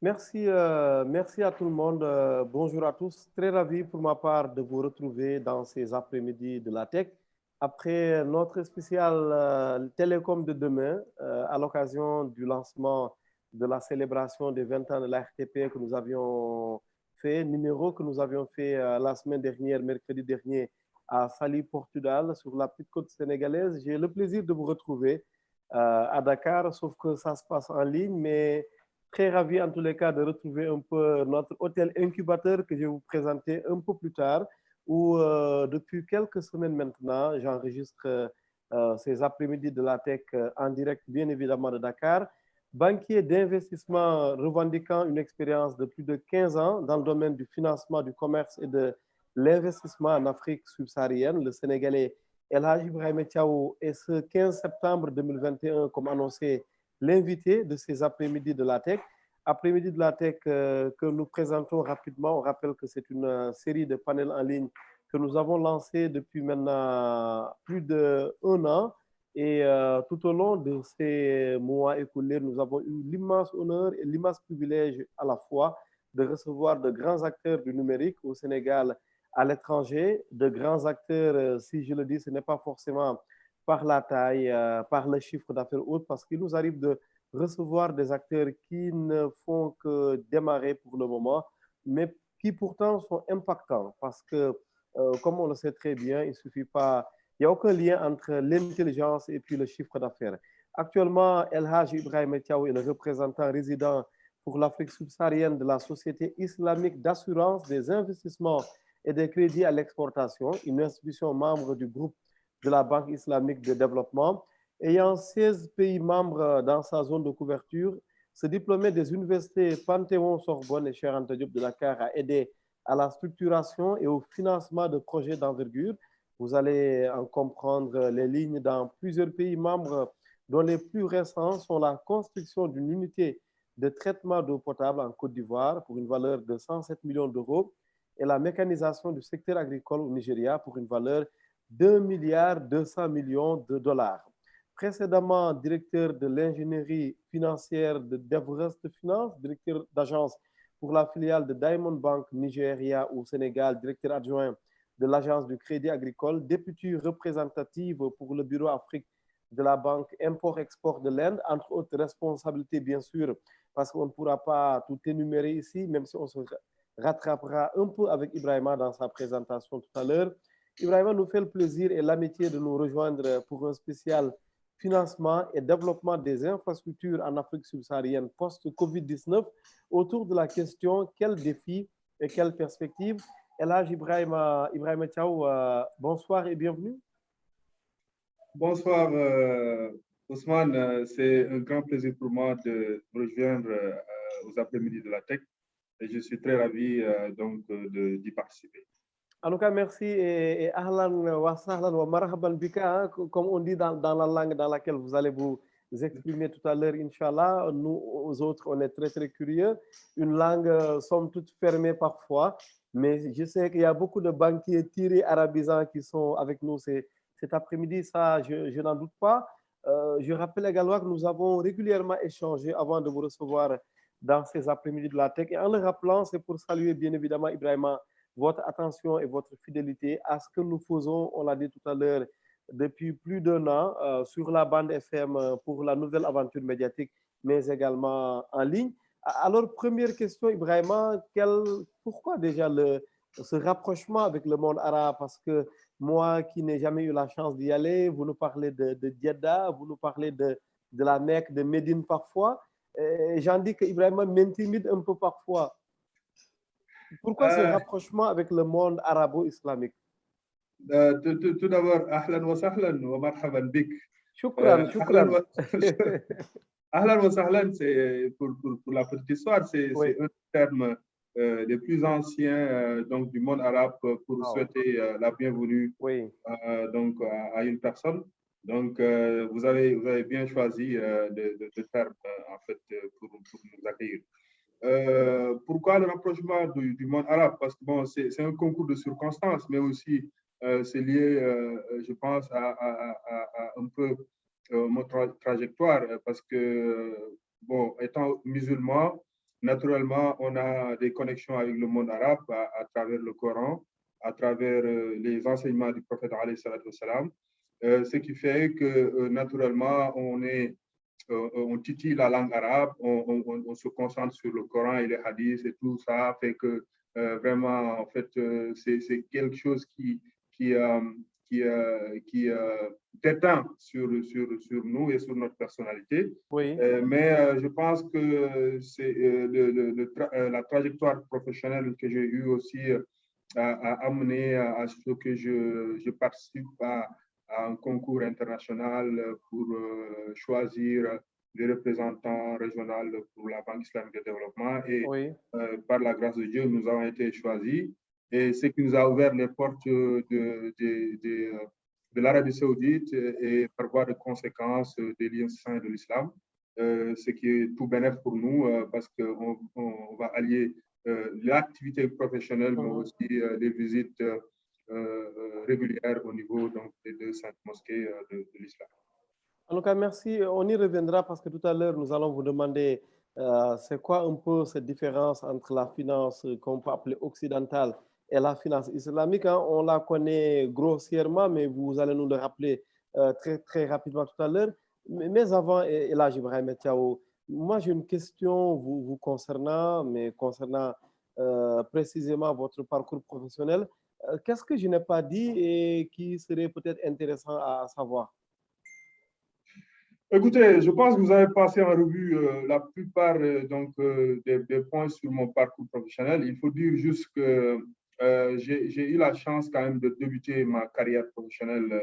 Merci à tout le monde. Bonjour à tous. Très ravi pour ma part de vous retrouver dans ces après-midi de la tech. Après notre spécial télécom de demain, à l'occasion du lancement de la célébration des 20 ans de la RTP que nous avions fait, numéro que nous avions fait la semaine dernière, mercredi dernier, à Saly, Portugal, sur la petite côte sénégalaise. J'ai le plaisir de vous retrouver à Dakar, sauf que ça se passe en ligne, mais très ravi en tous les cas de retrouver un peu notre hôtel incubateur que je vais vous présenter un peu plus tard, où depuis quelques semaines maintenant, j'enregistre ces après-midi de la tech en direct, bien évidemment, de Dakar. Banquier d'investissement revendiquant une expérience de plus de 15 ans dans le domaine du financement, du commerce et de l'investissement en Afrique subsaharienne, le Sénégalais El Hadj Ibrahim Thiaw est ce 15 septembre 2021, comme annoncé, l'invité de ces après-midi de la tech. Après-midi de la tech que nous présentons rapidement. On rappelle que c'est une série de panels en ligne que nous avons lancé depuis maintenant plus d'un an. Et tout au long de ces mois écoulés, nous avons eu l'immense honneur et l'immense privilège à la fois de recevoir de grands acteurs du numérique au Sénégal, à l'étranger, de grands acteurs, si je le dis, ce n'est pas forcément par la taille, par le chiffre d'affaires haute, parce qu'il nous arrive de recevoir des acteurs qui ne font que démarrer pour le moment, mais qui pourtant sont impactants, parce que, comme on le sait très bien, il suffit pas, il n'y a aucun lien entre l'intelligence et puis le chiffre d'affaires. Actuellement, El Hadj Ibrahim Thiaw est le représentant résident pour l'Afrique subsaharienne de la Société islamique d'assurance des investissements et des crédits à l'exportation, une institution membre du groupe de la Banque islamique de développement. Ayant 16 pays membres dans sa zone de couverture, ce diplômé des universités Panthéon-Sorbonne et Cheikh Anta Diop de Dakar a aidé à la structuration et au financement de projets d'envergure. Vous allez en comprendre les lignes dans plusieurs pays membres, dont les plus récents sont la construction d'une unité de traitement d'eau potable en Côte d'Ivoire pour une valeur de 107 millions d'euros et la mécanisation du secteur agricole au Nigeria pour une valeur de 1,2 milliard de dollars. Précédemment directeur de l'ingénierie financière de d'Everest Finance, directeur d'agence pour la filiale de Diamond Bank Nigeria au Sénégal, directeur adjoint de l'agence du crédit agricole, député représentative pour le bureau Afrique de la banque Import-Export de l'Inde, entre autres responsabilités bien sûr, parce qu'on ne pourra pas tout énumérer ici, même si on se rattrapera un peu avec Ibrahima dans sa présentation tout à l'heure. Ibrahima nous fait le plaisir et l'amitié de nous rejoindre pour un spécial financement et développement des infrastructures en Afrique subsaharienne post-Covid-19 autour de la question quels défis et quelles perspectives. Et là, Ibrahima Thiaw, bonsoir et bienvenue. Bonsoir Ousmane, c'est un grand plaisir pour moi de me rejoindre aux après-midi de la tech et je suis très ravi d'y participer. En tout cas, merci et ahlan wa sahlan wa marhaban bika, comme on dit dans la langue dans laquelle vous allez vous exprimer tout à l'heure, Inch'Allah. Nous, aux autres, on est très, très curieux. Une langue, somme toute, fermée parfois, mais je sais qu'il y a beaucoup de banquiers tirés arabisants qui sont avec nous cet après-midi, ça, je n'en doute pas. Je rappelle également que nous avons régulièrement échangé avant de vous recevoir dans ces après-midi de la tech. Et en le rappelant, c'est pour saluer bien évidemment Ibrahima votre attention et votre fidélité à ce que nous faisons, on l'a dit tout à l'heure, depuis plus d'un an sur la bande FM pour la nouvelle aventure médiatique, mais également en ligne. Alors, première question, Ibrahima, pourquoi déjà ce rapprochement avec le monde arabe? Parce que moi qui n'ai jamais eu la chance d'y aller, vous nous parlez de Jeddah, vous nous parlez de la Mecque, de Médine parfois. J'en dis que Ibrahima m'intimide un peu parfois. Pourquoi ce rapprochement avec le monde arabo-islamique? Tout d'abord, ahlan wa sahlan wa marhaban bik. Shukran, shukran. Ahlan wa sahlan, c'est pour la petite histoire, c'est Oui. un terme des plus anciens donc du monde arabe pour souhaiter la bienvenue Oui. donc à une personne. Donc vous avez bien choisi de terme en fait pour nous accueillir. Pourquoi le rapprochement du monde arabe? Parce que bon, c'est un concours de circonstances, mais aussi c'est lié, je pense, à un peu mon trajectoire, parce que, bon, étant musulman, naturellement, on a des connexions avec le monde arabe à travers le Coran, à travers les enseignements du prophète alayhi salatu wassalam, ce qui fait que naturellement, on titille la langue arabe, on se concentre sur le Coran et les hadiths et tout ça fait que vraiment, en fait, c'est quelque chose qui, déteint sur nous et sur notre personnalité. Oui. Mais je pense que c'est la trajectoire professionnelle que j'ai eue aussi a amené à ce que je participe à un concours international pour choisir des représentants régionaux pour la Banque islamique de développement. Et Oui. par la grâce de Dieu, nous avons été choisis. Et ce qui nous a ouvert les portes de l'Arabie saoudite et par voie de conséquence des liens saints de l'islam, ce qui est tout bénéfice pour nous parce qu'on va allier l'activité professionnelle, mais aussi les visites régulières au niveau donc, des deux saintes mosquées de l'islam. En tout cas, merci. On y reviendra parce que tout à l'heure, nous allons vous demander c'est quoi un peu cette différence entre la finance qu'on peut appeler occidentale et la finance islamique. Hein. On la connaît grossièrement, mais vous allez nous le rappeler très, très rapidement tout à l'heure. Mais avant, et là, Ibrahim Thiaw, moi, j'ai une question vous concernant, mais concernant précisément votre parcours professionnel. Qu'est-ce que je n'ai pas dit et qui serait peut-être intéressant à savoir? Écoutez, je pense que vous avez passé en revue la plupart des points sur mon parcours professionnel. Il faut dire juste que j'ai eu la chance quand même de débuter ma carrière professionnelle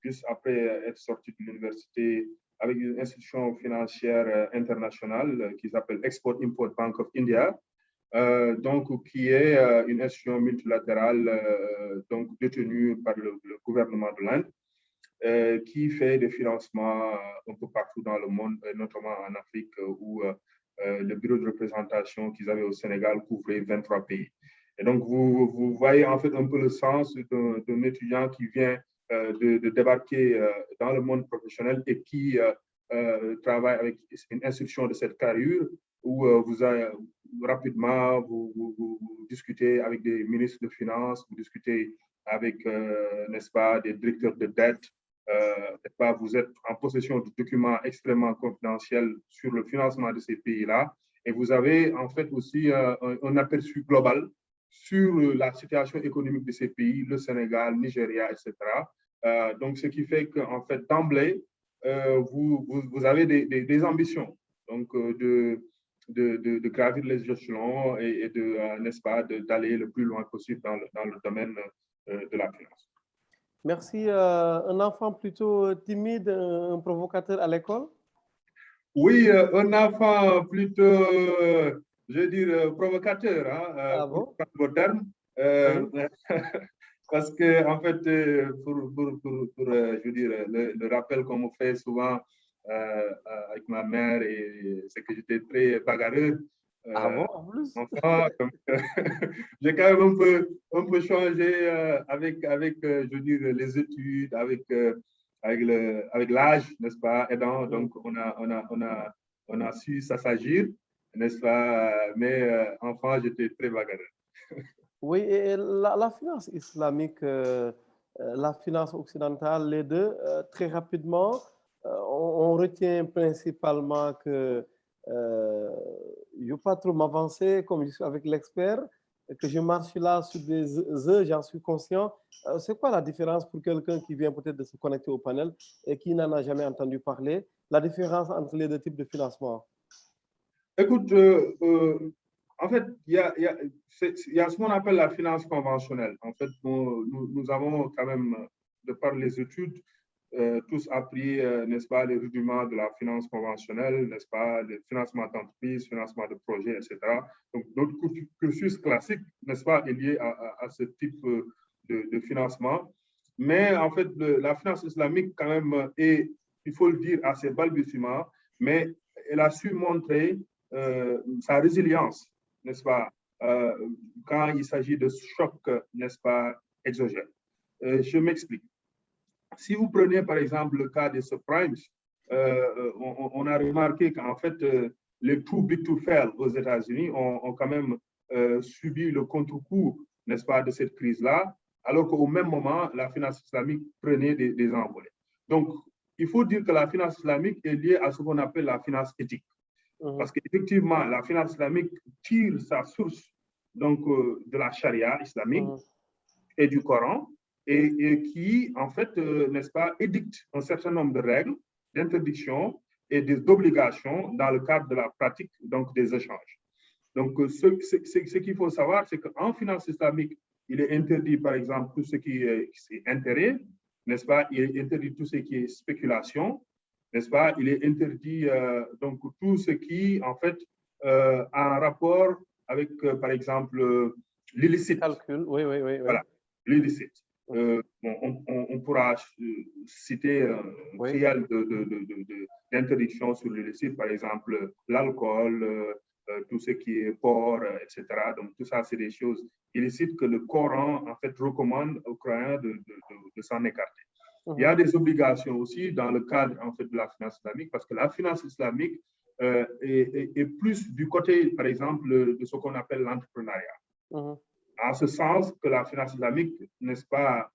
juste après être sorti de l'université avec une institution financière internationale qui s'appelle Export-Import Bank of India, donc qui est une institution multilatérale donc détenue par le gouvernement de l'Inde. Qui fait des financements un peu partout dans le monde, notamment en Afrique, où le bureau de représentation qu'ils avaient au Sénégal couvrait 23 pays. Et donc, vous voyez en fait un peu le sens d'un étudiant qui vient de débarquer dans le monde professionnel et qui travaille avec une institution de cette carrure où rapidement, vous discutez avec des ministres de finances, vous discutez avec, n'est-ce pas, des directeurs de dette, vous êtes en possession de documents extrêmement confidentiels sur le financement de ces pays-là et vous avez en fait aussi un aperçu global sur la situation économique de ces pays, le Sénégal, Nigeria, etc. Donc, ce qui fait qu'en fait, d'emblée, vous avez des ambitions donc, de gravir les échelons et n'est-ce pas, d'aller le plus loin possible dans le domaine de la finance. Merci. Un enfant plutôt timide, un provocateur à l'école? Oui, un enfant plutôt, je veux dire, provocateur, hein, pour prendre vos termes. Oui. Parce que, en fait, je veux dire, le rappel qu'on me fait souvent avec ma mère, c'est que j'étais très bagarreur. Ah bon, en plus? Enfant, donc, j'ai quand même un peu changé avec je veux dire, les études, avec l'âge, n'est-ce pas, aidant. Donc, on a su s'assagir, n'est-ce pas, mais enfant, j'étais très bagarreur. Oui, et la finance islamique, la finance occidentale, les deux, très rapidement, on retient principalement que je ne veux pas trop m'avancer comme je suis avec l'expert, que je marche là sur des œufs, j'en suis conscient. C'est quoi la différence pour quelqu'un qui vient peut-être de se connecter au panel et qui n'en a jamais entendu parler, la différence entre les deux types de financement? Écoute, en fait, il y a ce qu'on appelle la finance conventionnelle. En fait, nous avons quand même, de par les études, tous appris, n'est-ce pas, les rudiments de la finance conventionnelle, n'est-ce pas, le financement d'entreprise, financement de projets, etc. Donc, notre cursus classique, n'est-ce pas, est lié à ce type de financement. Mais en fait, la finance islamique, quand même, est, il faut le dire, assez balbutiement, mais elle a su montrer sa résilience, n'est-ce pas, quand il s'agit de chocs, n'est-ce pas, exogènes. Je m'explique. Si vous prenez par exemple le cas des subprimes, on a remarqué qu'en fait, les too big to fail aux États-Unis ont quand même subi le contre-coup, n'est-ce pas, de cette crise-là, alors qu'au même moment, la finance islamique prenait des envolées. Donc, il faut dire que la finance islamique est liée à ce qu'on appelle la finance éthique. Parce qu'effectivement, la finance islamique tire sa source donc, de la charia islamique et du Coran, et qui, en fait, n'est-ce pas, édicte un certain nombre de règles, d'interdictions et d'obligations dans le cadre de la pratique donc, des échanges. Donc, ce qu'il faut savoir, c'est qu'en finance islamique, il est interdit, par exemple, tout ce qui est intérêt, n'est-ce pas? Il est interdit tout ce qui est spéculation, n'est-ce pas? Il est interdit donc tout ce qui, en fait, a un rapport avec, par exemple, l'illicite. Calcul, oui. Voilà, l'illicite. On pourra citer un trial d'interdictions sur l'illicite, par exemple, l'alcool, tout ce qui est porc, etc. Donc, tout ça, c'est des choses illicites que le Coran, en fait, recommande aux croyants de s'en écarter. Il y a des obligations aussi dans le cadre, en fait, de la finance islamique, parce que la finance islamique est plus du côté, par exemple, de ce qu'on appelle l'entrepreneuriat. En ce sens que la finance islamique, n'est-ce pas,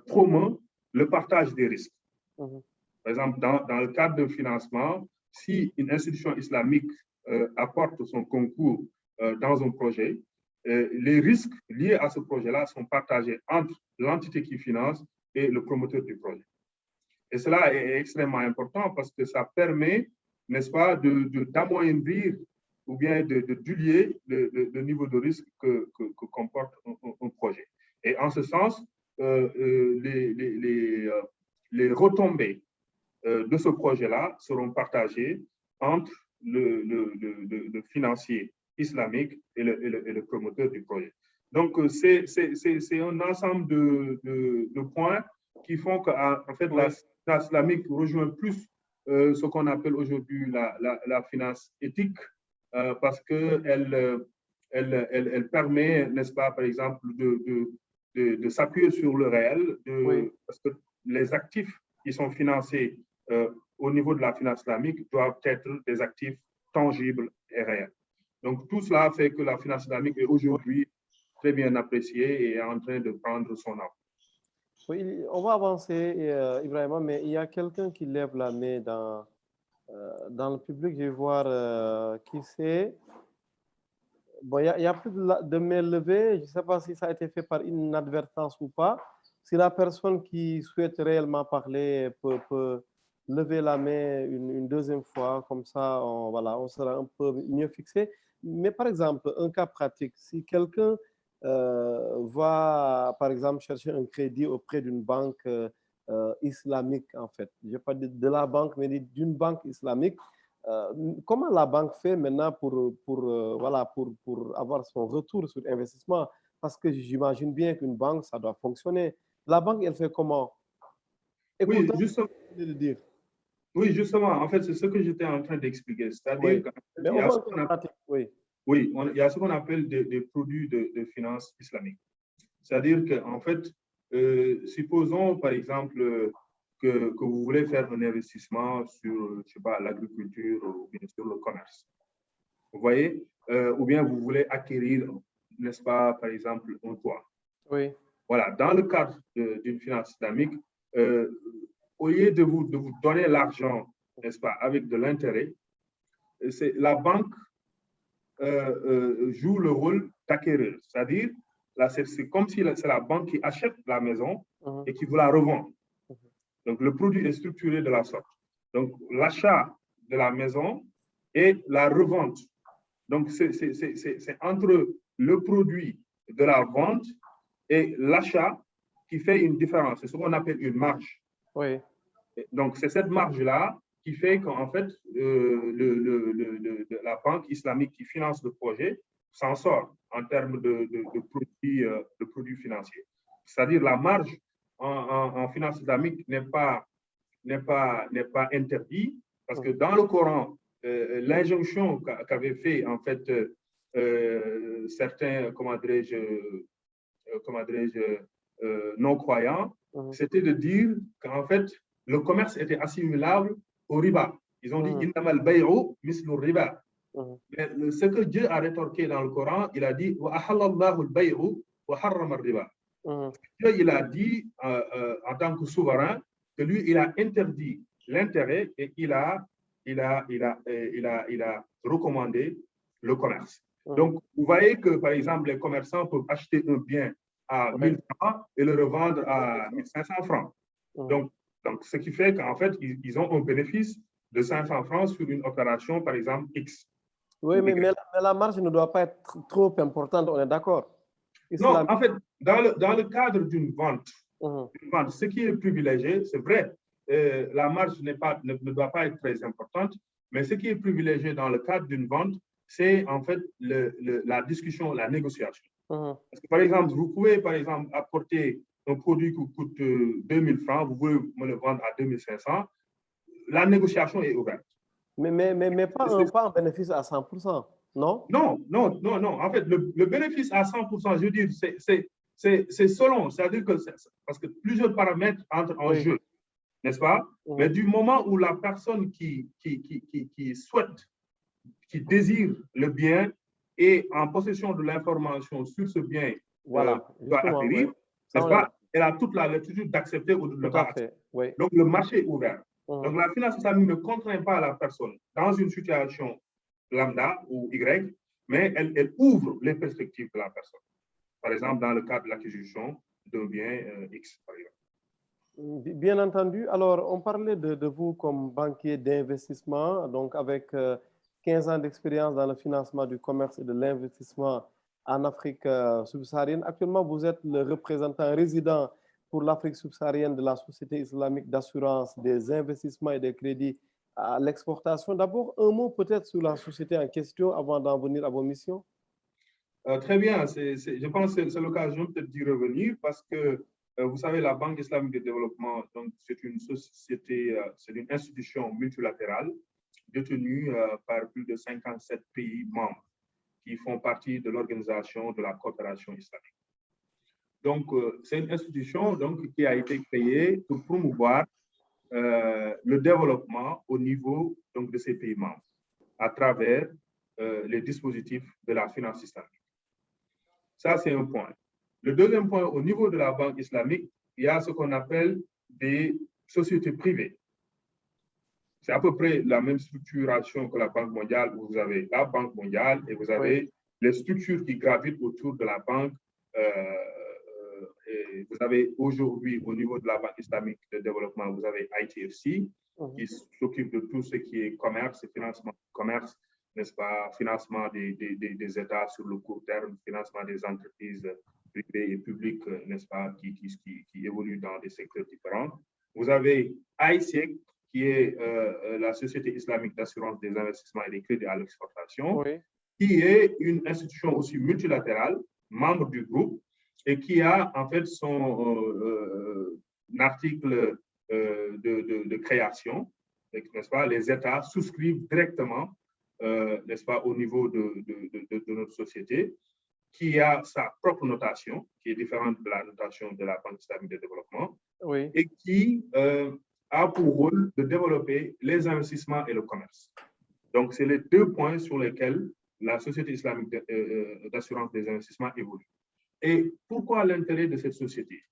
promeut le partage des risques. Par exemple, dans le cadre de financement, si une institution islamique apporte son concours dans un projet, les risques liés à ce projet-là sont partagés entre l'entité qui finance et le promoteur du projet. Et cela est extrêmement important parce que ça permet, n'est-ce pas, d'amoindrir ou bien de diluer le niveau de risque que comporte un projet. Et en ce sens, les retombées de ce projet-là seront partagées entre le financier islamique et le promoteur du projet. Donc, c'est un ensemble de points qui font qu'en fait, la finance islamique rejoint plus ce qu'on appelle aujourd'hui la finance éthique, parce qu'elle elle permet, n'est-ce pas, par exemple, de s'appuyer sur le réel, parce que les actifs qui sont financés au niveau de la finance islamique doivent être des actifs tangibles et réels. Donc, tout cela fait que la finance islamique est aujourd'hui très bien appréciée et est en train de prendre son âme. Oui, on va avancer, Ibrahima, mais il y a quelqu'un qui lève la main dans le public. Je vais voir qui c'est. Bon, il y a plus de main levée. Je ne sais pas si ça a été fait par inadvertance ou pas. Si la personne qui souhaite réellement parler peut lever la main une deuxième fois, comme ça, on sera un peu mieux fixé. Mais par exemple, un cas pratique, si quelqu'un va, par exemple, chercher un crédit auprès d'une banque islamique, en fait, je n'ai pas dit de la banque, mais d'une banque islamique, comment la banque fait maintenant pour avoir son retour sur investissement? Parce que j'imagine bien qu'une banque, ça doit fonctionner. La banque, elle fait comment? Oui, justement. De dire. Oui, justement, en fait, c'est ce que j'étais en train d'expliquer. C'est-à-dire qu'il y a ce qu'on appelle, il y a ce qu'on appelle des produits de finance islamique. C'est-à-dire qu'en fait, supposons par exemple que vous voulez faire un investissement sur, je sais pas, l'agriculture ou bien sur le commerce. Vous voyez, ou bien vous voulez acquérir, n'est-ce pas, par exemple, un toit. Oui. Voilà, dans le cadre d'une finance islamique, au lieu de vous donner l'argent, n'est-ce pas, avec de l'intérêt, la banque joue le rôle d'acquéreur. C'est-à-dire, c'est comme si c'est la banque qui achète la maison et qui vous la revend. Donc, le produit est structuré de la sorte. Donc, l'achat de la maison et la revente. Donc, c'est entre le produit de la vente et l'achat qui fait une différence. C'est ce qu'on appelle une marge. Oui. Donc, c'est cette marge-là qui fait qu'en fait, la banque islamique qui finance le projet s'en sort en termes de produits financiers. C'est-à-dire la marge en finance islamique n'est pas interdite parce que dans le Coran, l'injonction qu'avaient fait en fait certains, non-croyants, c'était de dire qu'en fait, le commerce était assimilable au riba. Ils ont dit « Innamal bay'u mislu riba ». Mais ce que Dieu a rétorqué dans le Coran, il a dit « Wa ahallallahu al-bay'u wa harrama ar-riba ». Dieu, il a dit en tant que souverain que lui, il a interdit l'intérêt et il a recommandé le commerce. Donc, vous voyez que, par exemple, les commerçants peuvent acheter un bien à 1000 francs et le revendre à 1500 francs. Donc, ce qui fait qu'en fait, ils ont un bénéfice de 500 francs sur une opération, par exemple, X. Oui, mais la marge ne doit pas être trop importante, on est d'accord? Non, en fait, dans le cadre d'une vente, ce qui est privilégié, c'est vrai, la marge ne doit pas être très importante, mais ce qui est privilégié dans le cadre d'une vente, c'est en fait la discussion, la négociation. Parce que, par exemple, vous pouvez, par exemple, apporter un produit qui coûte 2000 francs, vous voulez me le vendre à 2500, la négociation est ouverte. Mais pas un bénéfice à 100%, non? Non. En fait, le bénéfice à 100%, je veux dire, c'est selon, c'est-à-dire que parce que plusieurs paramètres entrent en jeu, n'est-ce pas? Mais du moment où la personne qui souhaite, qui désire le bien est en possession de l'information sur ce bien doit acquérir, n'est-ce pas? Elle a toute la latitude d'accepter ou de ne pas accepter. Donc, le marché est ouvert. Donc, la finance islamique ne contraint pas la personne dans une situation lambda ou Y, mais elle ouvre les perspectives de la personne. Par exemple, dans le cadre de l'acquisition d'un bien X, par exemple. Bien entendu. Alors, on parlait de vous comme banquier d'investissement, donc avec 15 ans d'expérience dans le financement du commerce et de l'investissement en Afrique subsaharienne. Actuellement, vous êtes le représentant résident pour l'Afrique subsaharienne de la Société islamique d'assurance des investissements et des crédits à l'exportation. D'abord, un mot peut-être sur la société en question avant d'en venir à vos missions. Très bien. Je pense que c'est l'occasion peut-être d'y revenir parce que vous savez, la Banque islamique de développement, c'est une société, c'est une institution multilatérale détenue par plus de 57 pays membres qui font partie de l'organisation de la coopération islamique. Donc, c'est une institution qui a été créée pour promouvoir le développement au niveau de ces pays membres à travers les dispositifs de la finance islamique. Ça, c'est un point. Le deuxième point, au niveau de la Banque islamique, il y a ce qu'on appelle des sociétés privées. C'est à peu près la même structuration que la Banque mondiale, où vous avez la Banque mondiale et vous avez les structures qui gravitent autour de la banque. Et vous avez aujourd'hui, au niveau de la Banque islamique de développement, vous avez ITFC, qui s'occupe de tout ce qui est commerce et financement du commerce, n'est-ce pas, financement des États sur le court terme, financement des entreprises privées et publiques, n'est-ce pas, qui évoluent dans des secteurs différents. Vous avez ICEC, qui est la Société islamique d'assurance des investissements et des crédits à l'exportation, qui est une institution aussi multilatérale, membre du groupe, et qui a en fait son article de création, n'est-ce pas, les États souscrivent directement, n'est-ce pas, au niveau de notre société, qui a sa propre notation, qui est différente de la notation de la Banque islamique de développement, et qui a pour rôle de développer les investissements et le commerce. Donc, c'est les deux points sur lesquels la Société islamique d'assurance des investissements évolue. Et pourquoi l'intérêt de cette société?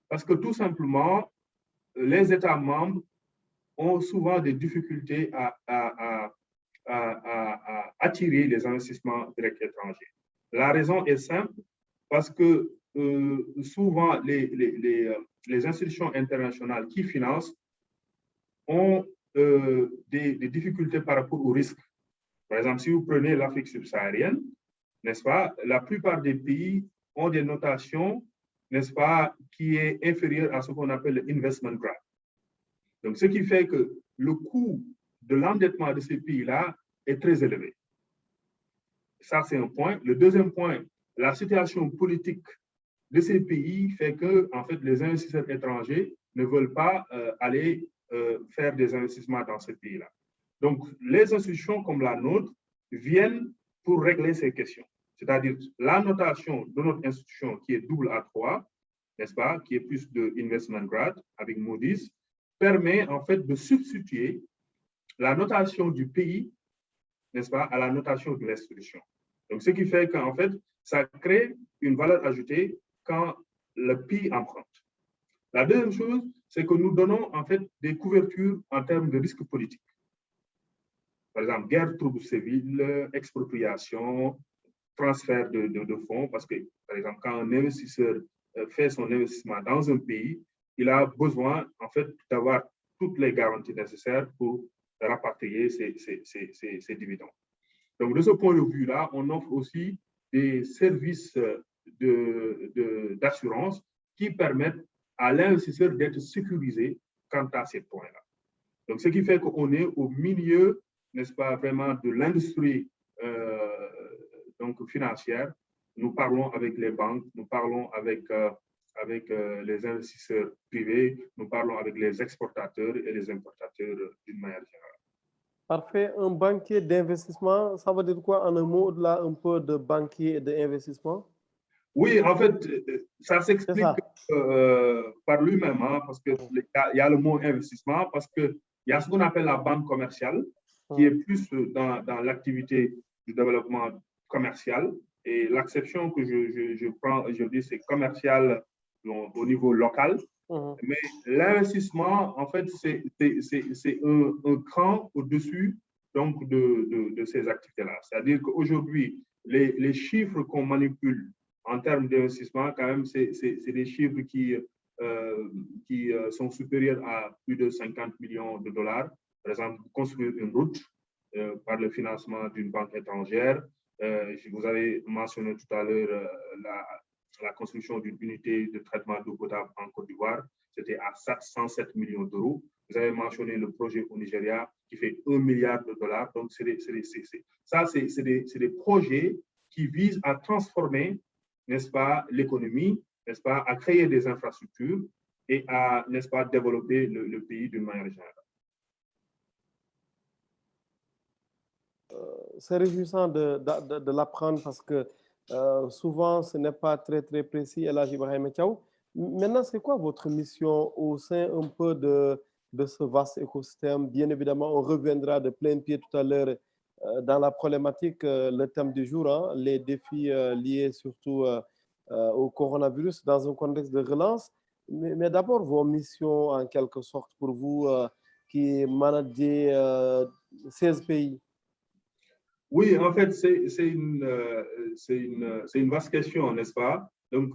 Parce que tout simplement, les États membres ont souvent des difficultés à attirer les investissements directs étrangers. La raison est simple, parce que souvent les institutions internationales qui financent ont des difficultés par rapport au risque. Par exemple, si vous prenez l'Afrique subsaharienne, n'est-ce pas, la plupart des pays ont des notations, n'est-ce pas, qui est inférieure à ce qu'on appelle le investment grade. Donc, ce qui fait que le coût de l'endettement de ces pays-là est très élevé. Ça, c'est un point. Le deuxième point, la situation politique de ces pays fait que, en fait, les investisseurs étrangers ne veulent pas aller faire des investissements dans ces pays-là. Donc, les institutions comme la nôtre viennent pour régler ces questions. C'est-à-dire la notation de notre institution qui est double A3, n'est-ce pas, qui est plus de investment grade avec Moody's, permet en fait de substituer la notation du pays n'est-ce pas, à la notation de l'institution. Donc, ce qui fait qu'en fait, ça crée une valeur ajoutée quand le pays emprunte. La deuxième chose, c'est que nous donnons en fait des couvertures en termes de risques politiques. Par exemple, guerre, troubles civils, expropriation, transfert de fonds, parce que, par exemple, quand un investisseur fait son investissement dans un pays, il a besoin, en fait, d'avoir toutes les garanties nécessaires pour rapatrier ses dividendes. Donc, de ce point de vue-là, on offre aussi des services d'assurance qui permettent à l'investisseur d'être sécurisé quant à ces points-là. Donc, ce qui fait qu'on est au milieu, n'est-ce pas, vraiment de l'industrie donc financière. Nous parlons avec les banques, nous parlons avec les investisseurs privés, nous parlons avec les exportateurs et les importateurs d'une manière générale. Parfait. Un banquier d'investissement, ça veut dire quoi en un mot, au-delà un peu de banquier et d'investissement? Oui, en fait, ça s'explique par lui-même, hein, parce qu'il y a le mot investissement, parce qu'il y a ce qu'on appelle la banque commerciale, qui est plus dans l'activité du développement commercial. Et l'acception que je prends aujourd'hui, c'est commercial au niveau local. Mais l'investissement, en fait, c'est un cran au-dessus donc de ces activités-là. C'est-à-dire qu'aujourd'hui, les chiffres qu'on manipule en termes d'investissement, quand même, c'est des chiffres qui sont supérieurs à plus de 50 millions de dollars. Par exemple, construire une route par le financement d'une banque étrangère. Vous avez mentionné tout à l'heure la construction d'une unité de traitement d'eau potable en Côte d'Ivoire. C'était à 707 millions d'euros. Vous avez mentionné le projet au Nigeria qui fait 1 milliard de dollars. Donc, c'est des projets qui visent à transformer, n'est-ce pas, l'économie, n'est-ce pas, à créer des infrastructures et à, n'est-ce pas, développer le pays d'une manière générale. C'est réjouissant de l'apprendre parce que souvent, ce n'est pas très précis. El Hadji Ibrahima Thiaw. Maintenant, c'est quoi votre mission au sein un peu de ce vaste écosystème? Bien évidemment, on reviendra de plein pied tout à l'heure dans la problématique, le thème du jour, hein, les défis liés surtout au coronavirus dans un contexte de relance. Mais d'abord, vos missions, en quelque sorte, pour vous qui managez 16 pays. Oui, en fait, c'est une vaste question, n'est-ce pas? Donc,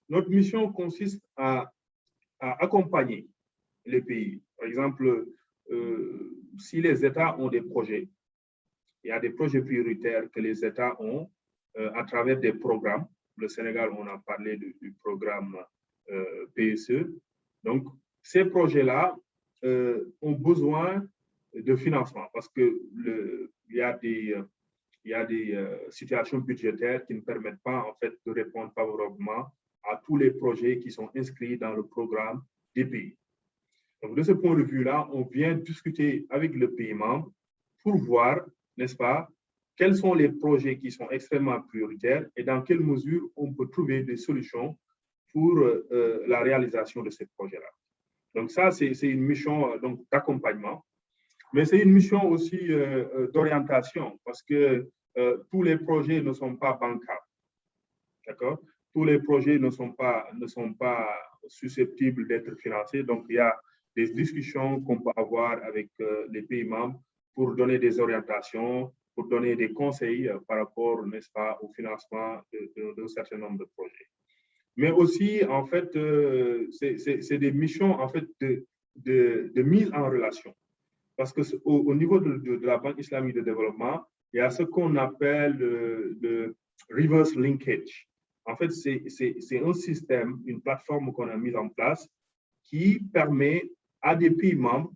notre mission consiste à accompagner les pays. Par exemple, si les États ont des projets, il y a des projets prioritaires que les États ont à travers des programmes. Le Sénégal, on a parlé du programme PSE. Donc, ces projets-là ont besoin de financement parce que il y a des situations budgétaires qui ne permettent pas en fait de répondre favorablement à tous les projets qui sont inscrits dans le programme des pays. Donc, de ce point de vue-là, on vient discuter avec le pays membre pour voir, n'est-ce pas, quels sont les projets qui sont extrêmement prioritaires et dans quelle mesure on peut trouver des solutions pour la réalisation de ces projets-là. Donc, ça, c'est une mission d'accompagnement. Mais c'est une mission aussi d'orientation parce que tous les projets ne sont pas bancables. D'accord? Tous les projets ne sont pas susceptibles d'être financés. Donc, il y a des discussions qu'on peut avoir avec les pays membres pour donner des orientations, pour donner des conseils par rapport, n'est-ce pas, au financement d'un certain nombre de projets. Mais aussi, en fait, c'est des missions en fait, de mise en relation. Parce qu'au niveau de la Banque islamique de développement, il y a ce qu'on appelle le reverse linkage. En fait, c'est un système, une plateforme qu'on a mise en place qui permet à des pays membres,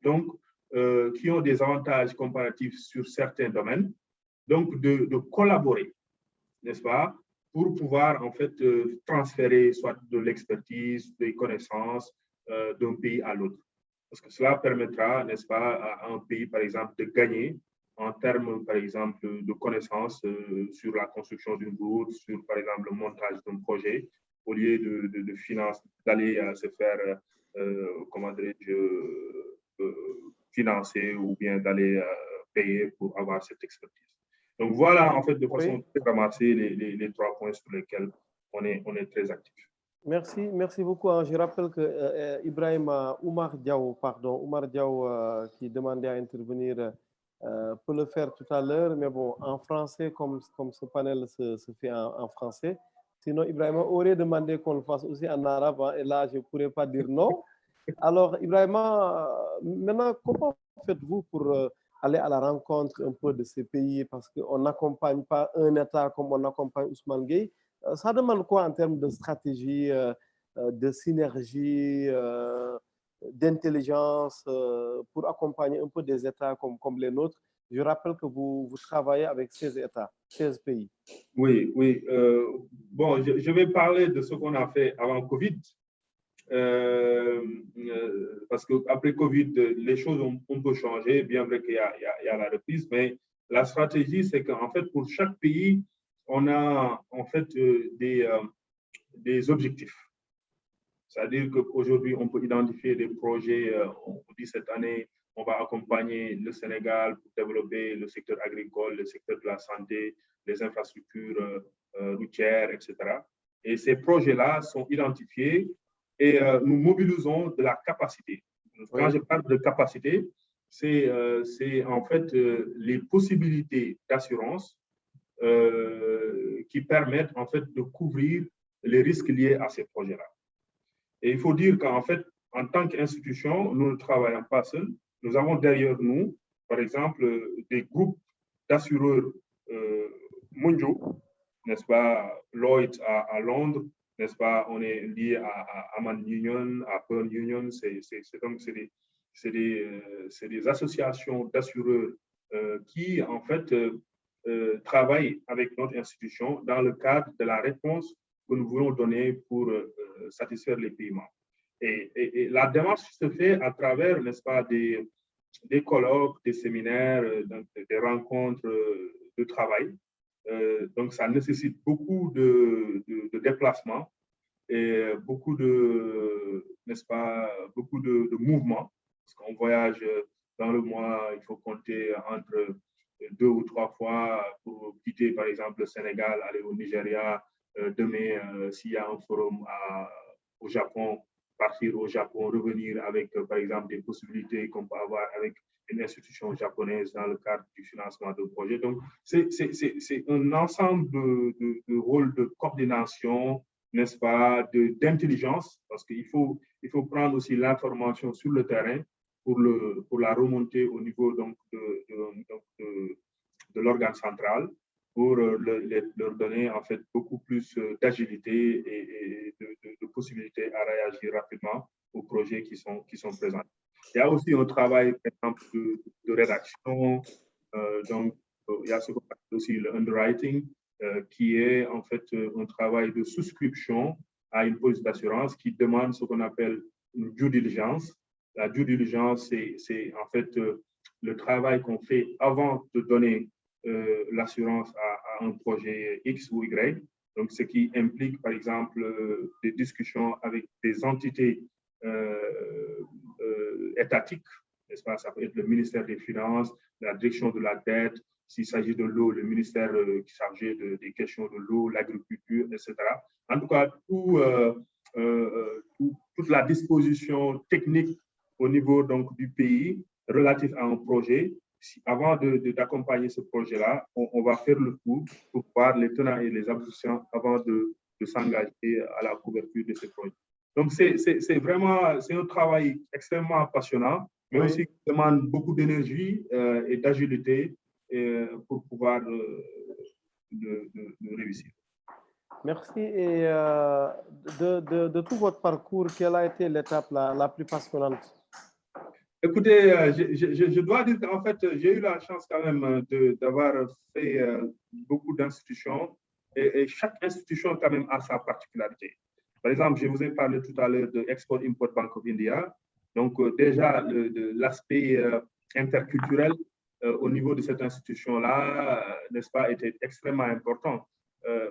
donc, qui ont des avantages comparatifs sur certains domaines, donc de collaborer, n'est-ce pas, pour pouvoir en fait transférer soit de l'expertise, des connaissances d'un pays à l'autre. Parce que cela permettra, n'est-ce pas, à un pays, par exemple, de gagner en termes, par exemple, de connaissances sur la construction d'une route, sur, par exemple, le montage d'un projet, au lieu de financer, d'aller se faire, comment dirais-je, financer ou bien d'aller payer pour avoir cette expertise. Donc voilà, en fait, de façon Oui. très ramassée, les 3 points sur lesquels on est très actif. Merci beaucoup. Je rappelle que Oumar Diaw, qui demandait à intervenir, peut le faire tout à l'heure, mais bon, en français, comme ce panel se fait en français. Sinon, Ibrahima aurait demandé qu'on le fasse aussi en arabe, hein, et là, je ne pourrais pas dire non. Alors, Ibrahima, maintenant, comment faites-vous pour aller à la rencontre un peu de ces pays? Parce qu'on n'accompagne pas un État comme on accompagne Ousmane Gueye. Ça demande quoi en termes de stratégie, de synergie, d'intelligence pour accompagner un peu des États comme les nôtres? Je rappelle que vous travaillez avec 16 États, 16 pays. Oui, oui. Bon, je vais parler de ce qu'on a fait avant Covid. Parce qu'après Covid, les choses ont un peu changé, bien vrai qu'il y a la reprise, mais la stratégie, c'est qu'en fait, pour chaque pays, on a en fait des objectifs. C'est-à-dire qu'aujourd'hui, on peut identifier des projets, on dit cette année, on va accompagner le Sénégal pour développer le secteur agricole, le secteur de la santé, les infrastructures routières, etc. Et ces projets-là sont identifiés et nous mobilisons de la capacité. Quand je parle de capacité, c'est en fait les possibilités d'assurance qui permettent en fait de couvrir les risques liés à ces projets-là. Et il faut dire qu'en fait, en tant qu'institution, nous ne travaillons pas seuls. Nous avons derrière nous, par exemple, des groupes d'assureurs mondiaux, n'est-ce pas, Lloyd's à Londres, n'est-ce pas, on est lié à Aman Union, à Pearl Union, c'est des associations d'assureurs qui, en fait, travaillent avec notre institution dans le cadre de la réponse que nous voulons donner pour satisfaire les paiements. Et la démarche se fait à travers, n'est-ce pas, des colloques, des séminaires, des rencontres de travail. Donc, ça nécessite beaucoup de déplacements et beaucoup de, n'est-ce pas, beaucoup de mouvements. Parce qu'on voyage dans le mois, il faut compter entre 2 ou 3 fois pour quitter, par exemple, le Sénégal, aller au Nigeria. Demain, s'il y a un forum au Japon, partir au Japon, revenir avec, par exemple, des possibilités qu'on peut avoir avec une institution japonaise dans le cadre du financement de projets. Donc, c'est un ensemble de rôles de coordination, n'est-ce pas, d'intelligence, parce qu'il faut prendre aussi l'information sur le terrain pour la remonter au niveau donc, de l'organe central, pour leur donner en fait beaucoup plus d'agilité et de possibilités à réagir rapidement aux projets qui sont présents. Il y a aussi un travail, par exemple, de rédaction. Donc, il y a ce qu'on appelle aussi le underwriting, qui est en fait un travail de souscription à une police d'assurance qui demande ce qu'on appelle une due diligence. La due diligence, c'est en fait le travail qu'on fait avant de donner l'assurance à un projet X ou Y. Donc, ce qui implique, par exemple, des discussions avec des entités étatiques, n'est-ce pas? Ça peut être le ministère des Finances, la direction de la dette, s'il s'agit de l'eau, le ministère qui est chargé des questions de l'eau, l'agriculture, etc. En tout cas, toute la disposition technique au niveau donc, du pays relative à un projet. Avant d'accompagner ce projet-là, on va faire le tour pour voir les tenants et les aboutissants avant de s'engager à la couverture de ce projet. Donc, c'est vraiment un travail extrêmement passionnant, mais aussi qui demande beaucoup d'énergie et d'agilité pour pouvoir le réussir. Merci. Et de tout votre parcours, quelle a été l'étape la plus passionnante? Écoutez, je dois dire qu'en fait, j'ai eu la chance quand même d'avoir fait beaucoup d'institutions et chaque institution quand même a sa particularité. Par exemple, je vous ai parlé tout à l'heure de Export-Import Bank of India. Donc, déjà, l'aspect interculturel au niveau de cette institution-là, n'est-ce pas, était extrêmement important.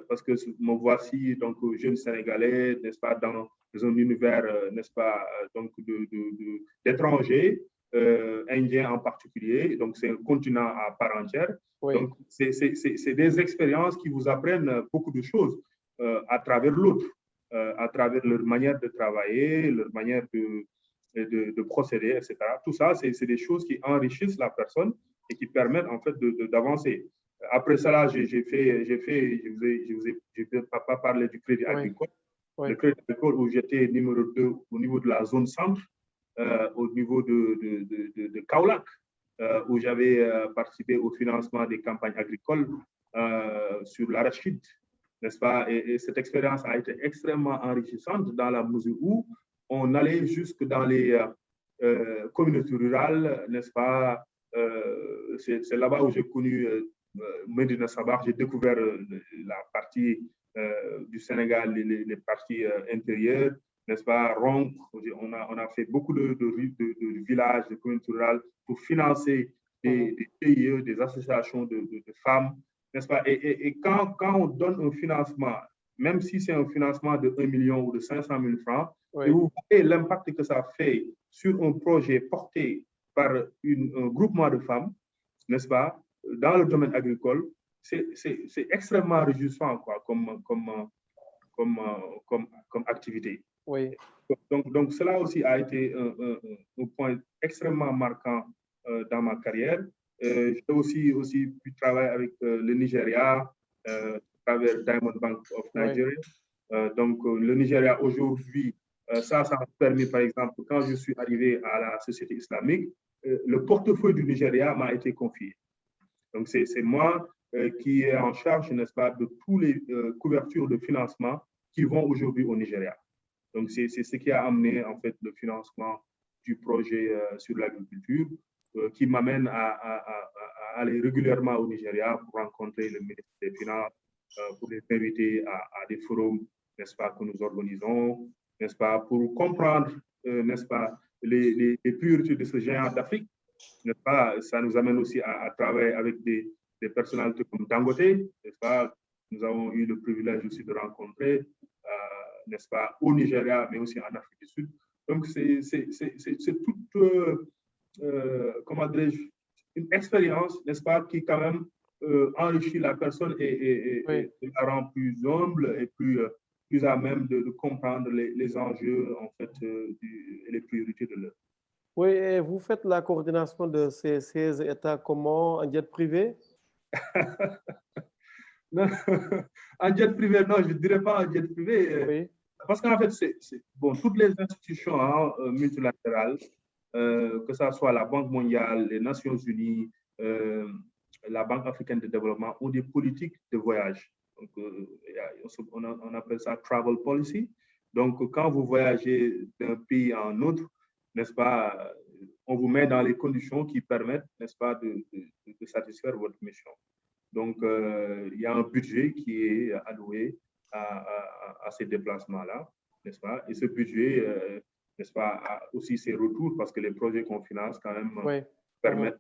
Parce que me voici, donc, jeune Sénégalais, n'est-ce pas, dans un univers, n'est-ce pas, donc, d'étrangers. indien en particulier. Donc, c'est un continent à part entière. Oui. Donc, c'est des expériences qui vous apprennent beaucoup de choses à travers l'autre, à travers leur manière de travailler, leur manière de procéder, etc. Tout ça, c'est des choses qui enrichissent la personne et qui permettent en fait d'avancer. Après cela, je vous ai pas parlé du crédit agricole. Oui. Le crédit agricole où j'étais numéro 2 au niveau de la zone centre, au niveau de Kaolack, où j'avais participé au financement des campagnes agricoles sur l'arachide, n'est-ce pas? Et cette expérience a été extrêmement enrichissante dans la mesure où on allait jusque dans les communautés rurales, n'est-ce pas? C'est là-bas où j'ai connu Medina Sabah, j'ai découvert la partie du Sénégal, les parties intérieures, n'est-ce pas? Ronc, on a fait beaucoup de villages, de communautés rurales pour financer des PIE, des associations de femmes, n'est-ce pas? Et quand on donne un financement, même si c'est un financement de 1 million ou de 500 000 francs, et vous voyez l'impact que ça fait sur un projet porté par un groupement de femmes, n'est-ce pas, dans le domaine agricole, c'est extrêmement réjouissant quoi, comme activité. Oui. Donc, cela aussi a été un point extrêmement marquant dans ma carrière. J'ai aussi pu travailler avec le Nigeria à travers Diamond Bank of Nigeria. Donc, le Nigeria aujourd'hui, ça m'a permis, par exemple, quand je suis arrivé à la société islamique, le portefeuille du Nigeria m'a été confié. Donc, c'est moi qui est en charge, n'est-ce pas, de toutes les couvertures de financement qui vont aujourd'hui au Nigeria. Donc, c'est ce qui a amené, en fait, le financement du projet sur l'agriculture, qui m'amène à aller régulièrement au Nigeria pour rencontrer le ministre des Finances, pour les inviter à des forums, n'est-ce pas, que nous organisons, n'est-ce pas, pour comprendre, n'est-ce pas, les priorités de ce géant d'Afrique, n'est-ce pas. Ça nous amène aussi à travailler avec des personnalités comme Dangote, n'est-ce pas. Nous avons eu le privilège aussi de rencontrer, n'est-ce pas, au Nigeria, mais aussi en Afrique du Sud. Donc, c'est toute, comment dirais-je, une expérience, n'est-ce pas, qui quand même enrichit la personne et la rend plus humble et plus à même de comprendre les enjeux, en fait, et les priorités de l'heure. Oui, et vous faites la coordination de ces 16 États comment, en jet privé? Non, en jet privé, non, je ne dirais pas en jet privé. Oui. Parce qu'en fait, bon, toutes les institutions multilatérales, que ce soit la Banque mondiale, les Nations unies, la Banque africaine de développement, ont des politiques de voyage. Donc, on appelle ça travel policy. Donc, quand vous voyagez d'un pays à un autre, n'est-ce pas, on vous met dans les conditions qui permettent, n'est-ce pas, de satisfaire votre mission. Donc, il y a un budget qui est alloué à ces déplacements-là, n'est-ce pas? Et ce budget, n'est-ce pas, a aussi ses retours parce que les projets qu'on finance quand même permettent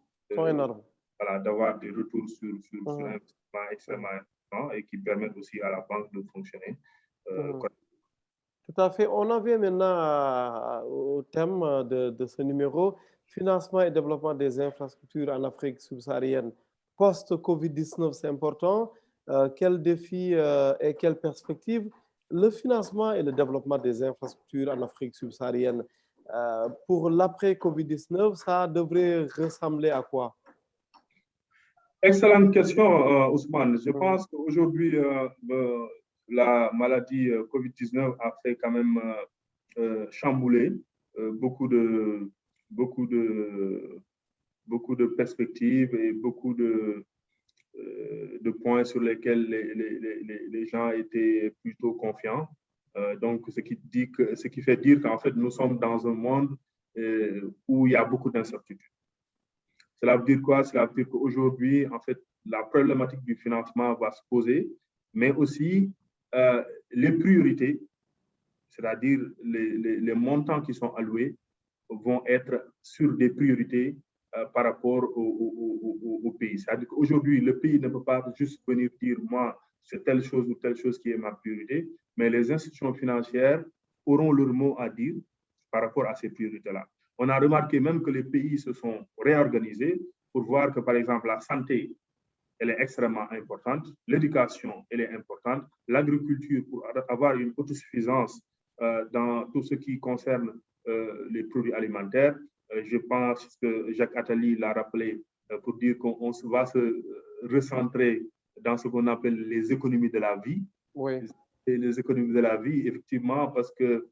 d'avoir des retours sur l'investissement extrêmement important et qui permettent aussi à la banque de fonctionner. Tout à fait. On en vient maintenant au thème de ce numéro, financement et développement des infrastructures en Afrique subsaharienne. Post-Covid-19, c'est important. Quels défis et quelles perspectives? Le financement et le développement des infrastructures en Afrique subsaharienne, pour l'après-Covid-19, ça devrait ressembler à quoi? Excellente question, Ousmane. Je pense qu'aujourd'hui, la maladie Covid-19 a fait quand même chambouler beaucoup de perspectives et beaucoup de points sur lesquels les gens étaient plutôt confiants. Donc, ce qui fait dire qu'en fait, nous sommes dans un monde où il y a beaucoup d'incertitudes. Cela veut dire quoi? Cela veut dire qu'aujourd'hui, en fait, la problématique du financement va se poser, mais aussi les priorités, c'est-à-dire les montants qui sont alloués, vont être sur des priorités par rapport au pays. C'est-à-dire qu'aujourd'hui, le pays ne peut pas juste venir dire, moi, c'est telle chose ou telle chose qui est ma priorité, mais les institutions financières auront leur mot à dire par rapport à ces priorités-là. On a remarqué même que les pays se sont réorganisés pour voir que, par exemple, la santé, elle est extrêmement importante, l'éducation, elle est importante, l'agriculture pour avoir une autosuffisance dans tout ce qui concerne les produits alimentaires. Je pense que Jacques Attali l'a rappelé pour dire qu'on va se recentrer dans ce qu'on appelle les économies de la vie. Oui. Et les économies de la vie, effectivement, parce que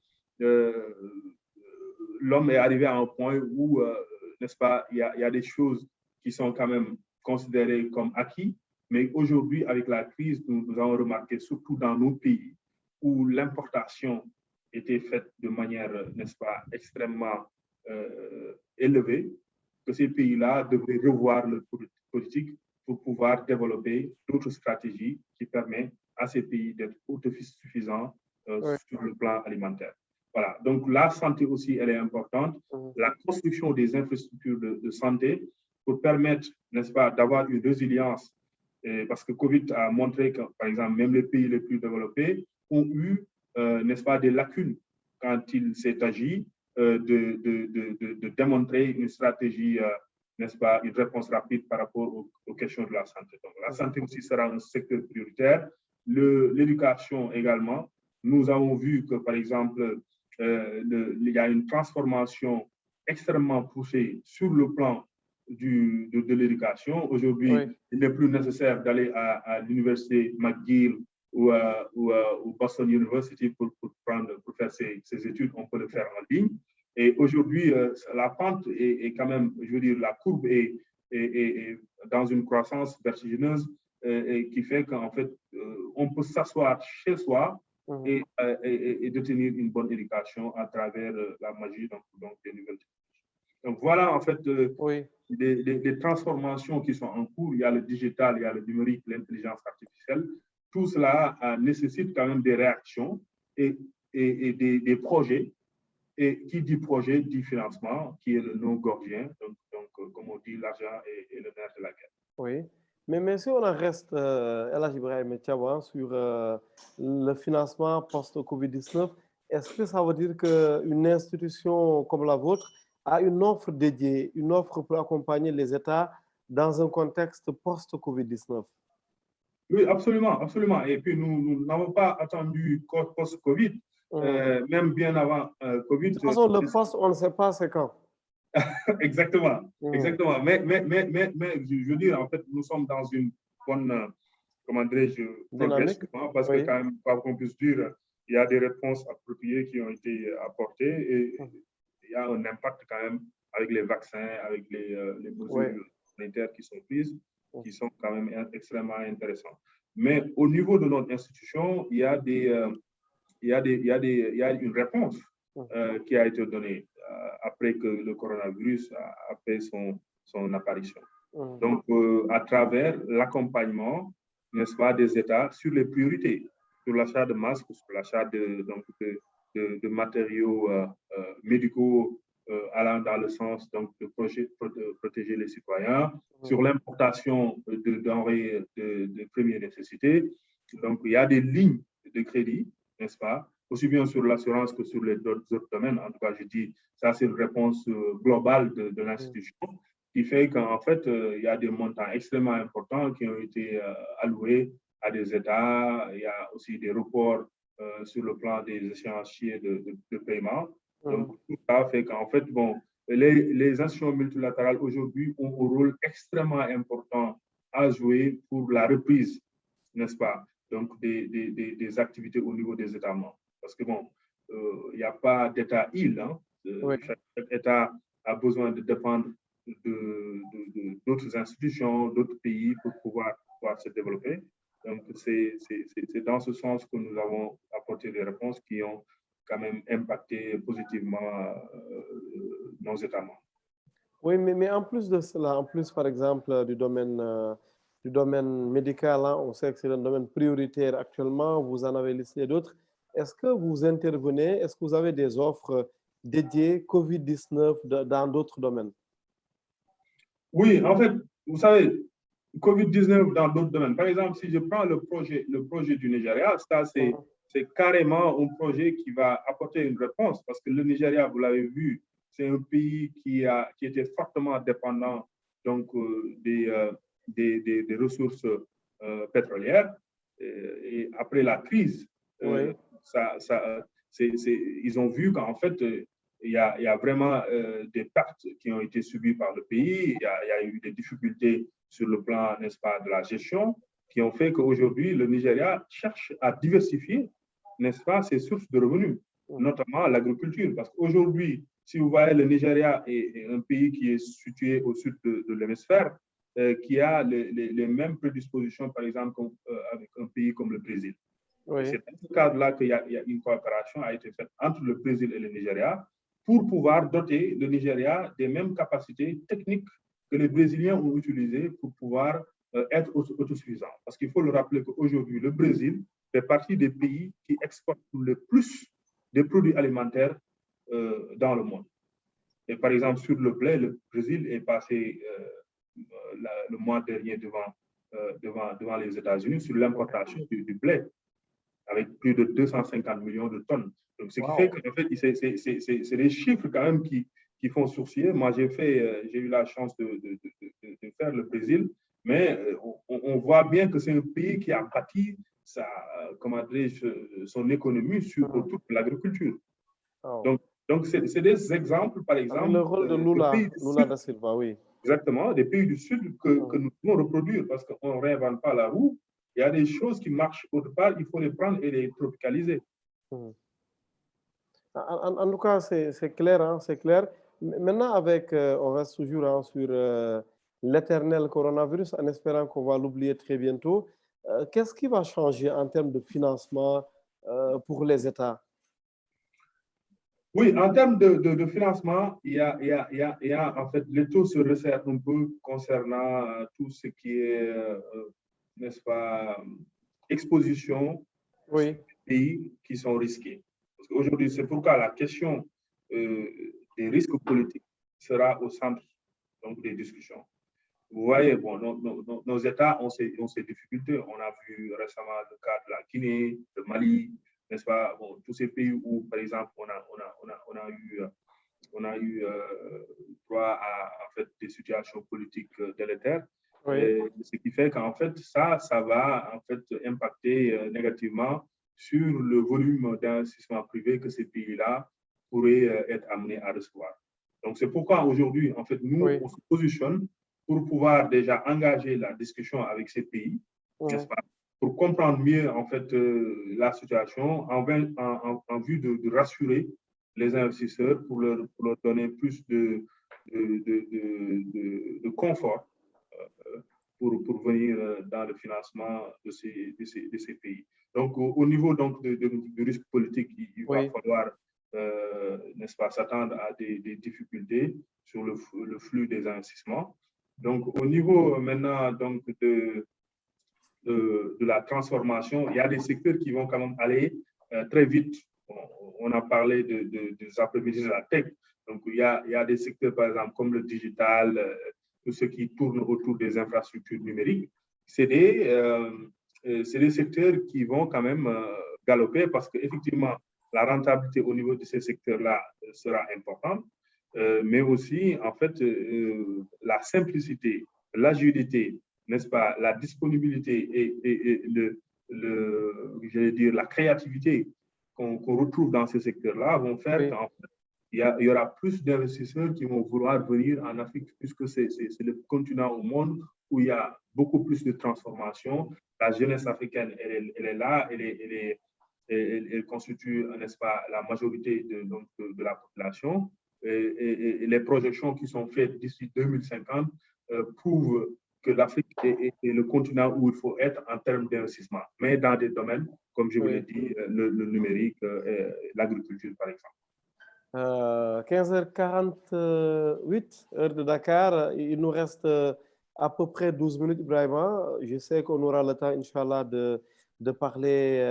l'homme est arrivé à un point où, n'est-ce pas, il y a des choses qui sont quand même considérées comme acquis. Mais aujourd'hui, avec la crise, nous avons remarqué, surtout dans nos pays, où l'importation était faite de manière, n'est-ce pas, extrêmement élevée, que ces pays-là devraient revoir leur politique pour pouvoir développer d'autres stratégies qui permettent à ces pays d'être autosuffisants sur le plan alimentaire. Voilà. Donc, la santé aussi, elle est importante. La construction des infrastructures de santé pour permettre, n'est-ce pas, d'avoir une résilience. Parce que Covid a montré que, par exemple, même les pays les plus développés ont eu, n'est-ce pas, des lacunes quand il s'est agi de démontrer une stratégie, n'est-ce pas, une réponse rapide par rapport aux questions de la santé. Donc, la santé aussi sera un secteur prioritaire. L'éducation également. Nous avons vu que, par exemple, il y a une transformation extrêmement poussée sur le plan de l'éducation. Aujourd'hui, il n'est plus nécessaire d'aller à l'université McGill ou Boston University pour faire ses études. On peut le faire en ligne. Et aujourd'hui, la pente est quand même, je veux dire, la courbe est dans une croissance vertigineuse et qui fait qu'en fait, on peut s'asseoir chez soi et détenir une bonne éducation à travers la magie donc des nouvelles technologies. Donc voilà en fait des transformations qui sont en cours. Il y a le digital, il y a le numérique, l'intelligence artificielle. Tout cela nécessite quand même des réactions et des projets. Et qui dit projet dit financement, qui est le nom gorgien. Donc comme on dit, l'argent est le nerf de la guerre. Oui. Mais si on en reste, El Hadj Ibrahima Thiaw, sur le financement post-Covid-19, est-ce que ça veut dire qu'une institution comme la vôtre a une offre dédiée, une offre pour accompagner les États dans un contexte post-Covid-19? Oui, absolument, absolument. Et puis, nous n'avons pas attendu post-Covid, même bien avant Covid. De toute façon, le post, on ne sait pas c'est quand. Exactement, exactement. Mais je veux dire, en fait, nous sommes dans une bonne, comment dirais-je, progrès, parce que quand même, quoi qu'on puisse dire, il y a des réponses appropriées qui ont été apportées et il y a un impact quand même avec les vaccins, avec les mesures sanitaires qui sont prises, qui sont quand même extrêmement intéressantes. Mais au niveau de notre institution, il y a une réponse qui a été donnée après que le coronavirus a fait son apparition. Donc, à travers l'accompagnement, n'est-ce pas, des États sur les priorités, sur l'achat de masques, sur l'achat de matériaux médicaux allant dans le sens donc, de protéger les citoyens, sur l'importation de denrées de première nécessité. Donc, il y a des lignes de crédit, n'est-ce pas, aussi bien sur l'assurance que sur les autres domaines. En tout cas, je dis, ça, c'est une réponse globale de l'institution qui fait qu'en fait, il y a des montants extrêmement importants qui ont été alloués à des États. Il y a aussi des reports sur le plan des échéanciers de paiement. Donc, tout ça fait qu'en fait, bon, les institutions multilatérales aujourd'hui ont un rôle extrêmement important à jouer pour la reprise, n'est-ce pas, donc des activités au niveau des États membres. Parce que bon, il n'y a pas d'État île. Hein. Chaque État a besoin de dépendre d'autres institutions, d'autres pays pour pouvoir se développer. Donc, c'est dans ce sens que nous avons apporté des réponses qui ont quand même impacté positivement nos États membres. Oui, mais en plus de cela, en plus, par exemple, du domaine médical, hein, on sait que c'est un domaine prioritaire actuellement, vous en avez listé d'autres. Est-ce que vous intervenez, est-ce que vous avez des offres dédiées COVID-19 dans d'autres domaines? Oui, en fait, vous savez, COVID-19 dans d'autres domaines. Par exemple, si je prends le projet du Nigeria, ça, c'est carrément un projet qui va apporter une réponse parce que le Nigeria, vous l'avez vu, c'est un pays qui était fortement dépendant donc, des ressources pétrolières. Et après la crise, Oui. ils ont vu qu'en fait, il y a vraiment des pertes qui ont été subies par le pays. Il y a eu des difficultés sur le plan, n'est-ce pas, de la gestion, qui ont fait qu'aujourd'hui, le Nigeria cherche à diversifier, n'est-ce pas, ses sources de revenus, notamment l'agriculture. Parce qu'aujourd'hui, si vous voyez, le Nigeria est un pays qui est situé au sud de l'hémisphère, qui a les mêmes prédispositions, par exemple, avec un pays comme le Brésil. Oui. C'est dans ce cadre-là qu'il y a une coopération a été faite entre le Brésil et le Nigeria pour pouvoir doter le Nigeria des mêmes capacités techniques que les Brésiliens ont utilisées pour pouvoir être autosuffisants. Parce qu'il faut le rappeler qu'aujourd'hui, le Brésil fait partie des pays qui exportent le plus de produits alimentaires dans le monde. Et par exemple, sur le blé, le Brésil est passé le mois dernier devant les États-Unis sur l'importation du blé, avec plus de 250 millions de tonnes. Donc, ce qui fait qu'en fait, c'est des chiffres quand même qui font sourciller. Moi, j'ai eu la chance de faire le Brésil, mais on voit bien que c'est un pays qui a bâti son économie autour de l'agriculture. Donc c'est des exemples, par exemple. Le rôle de Lula da Silva, oui. Exactement, des pays du Sud que nous devons reproduire parce qu'on ne réinvente pas la roue. Il y a des choses qui marchent autre part, il faut les prendre et les tropicaliser. En tout cas, c'est clair, hein, c'est clair. Maintenant, on reste toujours hein, sur l'éternel coronavirus, en espérant qu'on va l'oublier très bientôt. Qu'est-ce qui va changer en termes de financement pour les États? Oui, en termes de financement, il y a en fait, les taux se resserrent un peu concernant tout ce qui est, n'est-ce pas, exposition oui. des pays qui sont risqués. Parce qu'aujourd'hui, c'est pourquoi la question des risques politiques sera au centre donc, des discussions. Vous voyez, bon, nos États ont ces difficultés. On a vu récemment le cas de la Guinée, le Mali, n'est-ce pas? Bon, tous ces pays où, par exemple, on a eu droit à en fait, des situations politiques délétères. Oui. Ce qui fait qu'en fait, ça va en fait impacter négativement sur le volume d'investissement privé que ces pays-là pourraient être amenés à recevoir. Donc, c'est pourquoi aujourd'hui, en fait, nous, on se positionne pour pouvoir déjà engager la discussion avec ces pays, n'est-ce pas, pour comprendre mieux, en fait, la situation en vue de rassurer les investisseurs pour leur donner plus de confort pour venir dans le financement de ces pays. Donc, au niveau donc, du risque politique, il va falloir, n'est-ce pas, s'attendre à des difficultés sur le flux des investissements. Donc, au niveau maintenant donc, de la transformation, il y a des secteurs qui vont quand même aller très vite. On a parlé des après-midi de la tech. Donc, il y a des secteurs, par exemple, comme le digital, tout ce qui tourne autour des infrastructures numériques. C'est des secteurs qui vont quand même galoper parce qu'effectivement, la rentabilité au niveau de ces secteurs-là sera importante, mais aussi, en fait, la simplicité, l'agilité, n'est-ce pas, la disponibilité et j'allais dire, la créativité qu'on retrouve dans ces secteurs-là vont faire qu'en fait, il y aura plus d'investisseurs qui vont vouloir venir en Afrique puisque c'est le continent au monde où il y a beaucoup plus de transformation. La jeunesse africaine, elle est là, elle constitue, n'est-ce pas, la majorité de la population. Et les projections qui sont faites d'ici 2050 prouvent que l'Afrique est le continent où il faut être en termes d'investissement, mais dans des domaines, comme je vous l'ai dit, le numérique, l'agriculture, par exemple. 15h48, heure de Dakar. Il nous reste à peu près 12 minutes, Ibrahima. Je sais qu'on aura le temps, Inch'Allah, de parler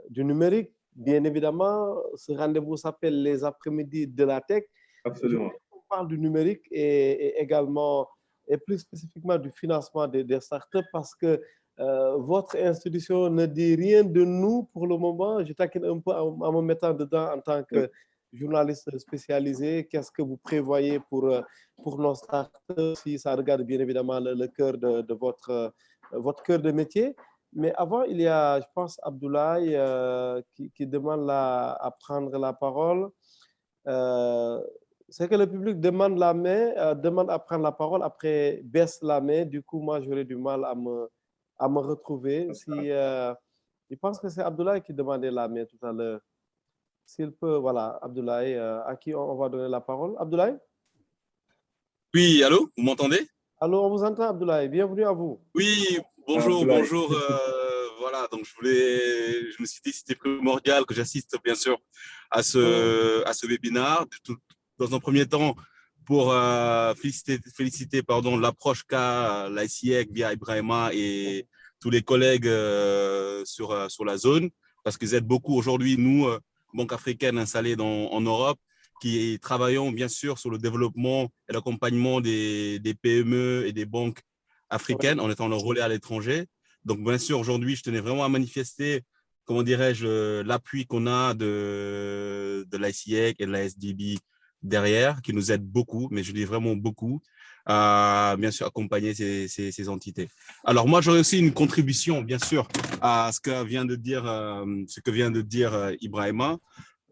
du numérique. Bien évidemment, ce rendez-vous s'appelle les après-midi de la tech. Absolument. On parle du numérique et également, et plus spécifiquement du financement des startups parce que votre institution ne dit rien de nous pour le moment. Je taquine un peu en me mettant dedans en tant que journaliste spécialisé, qu'est-ce que vous prévoyez pour nos startups, si ça regarde bien évidemment le cœur de votre cœur de métier. Mais avant, il y a, je pense, Abdoulaye qui demande à prendre la parole. C'est que le public demande la main, demande à prendre la parole, après baisse la main. Du coup, moi, j'aurais du mal à me retrouver. Si, je pense que c'est Abdoulaye qui demandait la main tout à l'heure. S'il peut, voilà, Abdoulaye, à qui on va donner la parole. Abdoulaye? Oui, allô, vous m'entendez? Allô, on vous entend, Abdoulaye. Bienvenue à vous. Oui, bonjour, Abdoulaye. bonjour. Voilà, donc je me suis dit que c'était primordial que j'assiste bien sûr à ce webinaire. Dans un premier temps, pour féliciter pardon, l'approche qu'a l'ICIEC via Ibrahima et tous les collègues sur la zone, parce qu'ils aident beaucoup aujourd'hui, nous, Banque africaine installée en Europe, qui travaillons bien sûr sur le développement et l'accompagnement des PME et des banques africaines en étant le relais à l'étranger. Donc, bien sûr, aujourd'hui, je tenais vraiment à manifester, comment dirais-je, l'appui qu'on a de l'ICIEC et de la SDB derrière, qui nous aident beaucoup, mais je dis vraiment beaucoup, à bien sûr accompagner ces entités. Alors, moi, j'aurais aussi une contribution, bien sûr, à ce que vient de dire Ibrahima.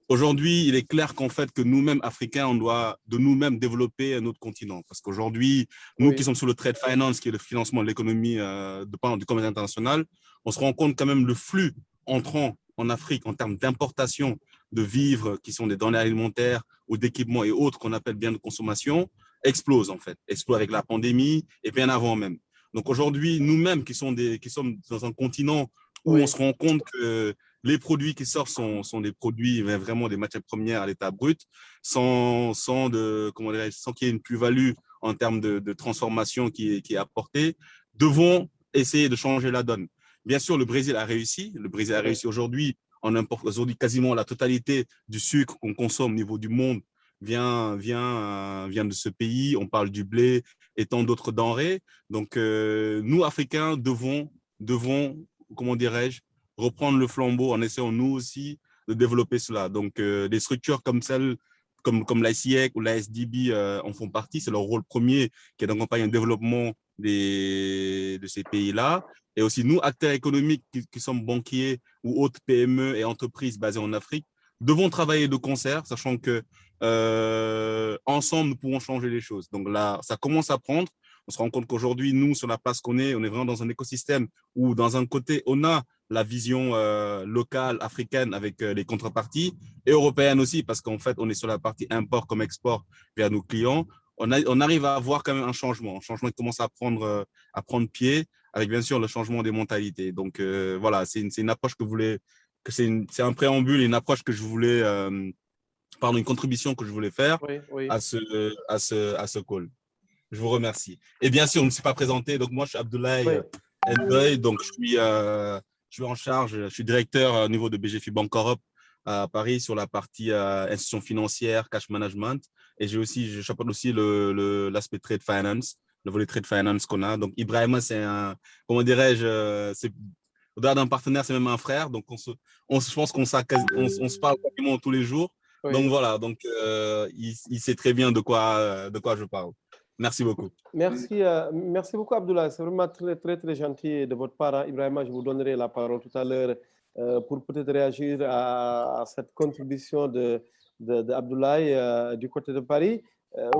Aujourd'hui, il est clair qu'en fait, que nous-mêmes, Africains, on doit de nous-mêmes développer notre continent. Parce qu'aujourd'hui, nous qui sommes sur le trade finance, qui est le financement de l'économie du commerce international, on se rend compte quand même le flux entrant en Afrique en termes d'importation de vivres qui sont des denrées alimentaires ou d'équipements et autres qu'on appelle biens de consommation explose en fait. Explose avec la pandémie et bien avant même. Donc aujourd'hui, nous-mêmes qui sommes dans un continent où on se rend compte que les produits qui sortent sont des produits, vraiment des matières premières à l'état brut, sans qu'il y ait une plus-value en termes de transformation qui est apportée, devons essayer de changer la donne. Bien sûr, le Brésil a réussi. Le Brésil a réussi aujourd'hui. On importe aujourd'hui quasiment la totalité du sucre qu'on consomme au niveau du monde vient de ce pays. On parle du blé et tant d'autres denrées. Donc, nous, Africains, devons, comment dirais-je, reprendre le flambeau en essayant nous aussi de développer cela. Donc, des structures comme celles comme l'ICIEC ou la SDB en font partie. C'est leur rôle premier qui est d'accompagner le développement de ces pays-là. Et aussi, nous, acteurs économiques qui sommes banquiers ou autres PME et entreprises basées en Afrique, devons travailler de concert, sachant que ensemble, nous pouvons changer les choses. Donc là, ça commence à prendre. On se rend compte qu'aujourd'hui, nous, sur la place qu'on est, on est vraiment dans un écosystème où, dans un côté, on a la vision locale africaine avec les contreparties et européenne aussi, parce qu'en fait, on est sur la partie import comme export vers nos clients. On arrive à avoir quand même un changement qui commence à prendre pied, avec bien sûr le changement des mentalités. Donc voilà, c'est une approche c'est un préambule, une approche que je voulais, une contribution que je voulais faire à ce call. Je vous remercie. Et bien sûr, je ne me suis pas présenté. Donc, moi, je suis Abdoulaye Ndoye. Donc, je suis en charge, je suis directeur au niveau de BGFI Banque Europe à Paris sur la partie institution financière, cash management. Et je chapeaute aussi l'aspect trade finance, le volet trade finance qu'on a. Donc, Ibrahima, c'est comment dirais-je, au-delà d'un partenaire, c'est même un frère. Donc, je pense qu'on se parle quasiment tous les jours. Donc, voilà. Donc, il sait très bien de quoi je parle. Merci beaucoup. Merci beaucoup, Abdoulaye. C'est vraiment très, très, très gentil de votre part. Ibrahima, je vous donnerai la parole tout à l'heure pour peut-être réagir à cette contribution d'Abdoulaye du côté de Paris.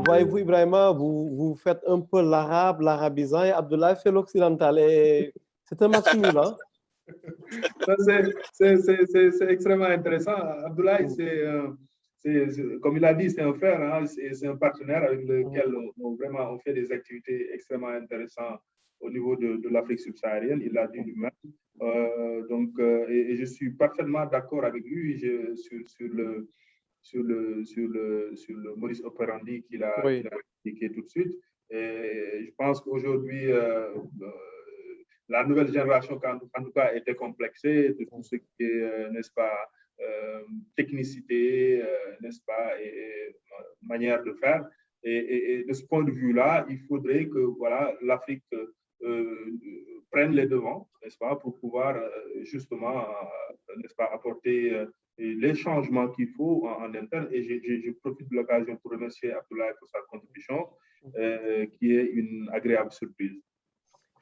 Voyez-vous, Ibrahima, vous faites un peu l'arabe, l'arabisant, et Abdoulaye fait l'occidental. C'est un match nul, hein? C'est extrêmement intéressant. Abdoulaye, comme il a dit, c'est un frère, hein, c'est un partenaire avec lequel on fait des activités extrêmement intéressantes au niveau de l'Afrique subsaharienne. Il l'a dit lui-même. Et je suis parfaitement d'accord avec lui sur le modus operandi qu'il a expliqué tout de suite. Et je pense qu'aujourd'hui, la nouvelle génération, en tout cas, est décomplexée de tout ce qui est, n'est-ce pas, technicité, n'est-ce pas, et manière de faire. Et de ce point de vue-là, il faudrait que voilà, l'Afrique prenne les devants, n'est-ce pas, pour pouvoir justement, n'est-ce pas, apporter les changements qu'il faut en interne. Et je profite de l'occasion pour remercier Abdoulaye pour sa contribution, qui est une agréable surprise.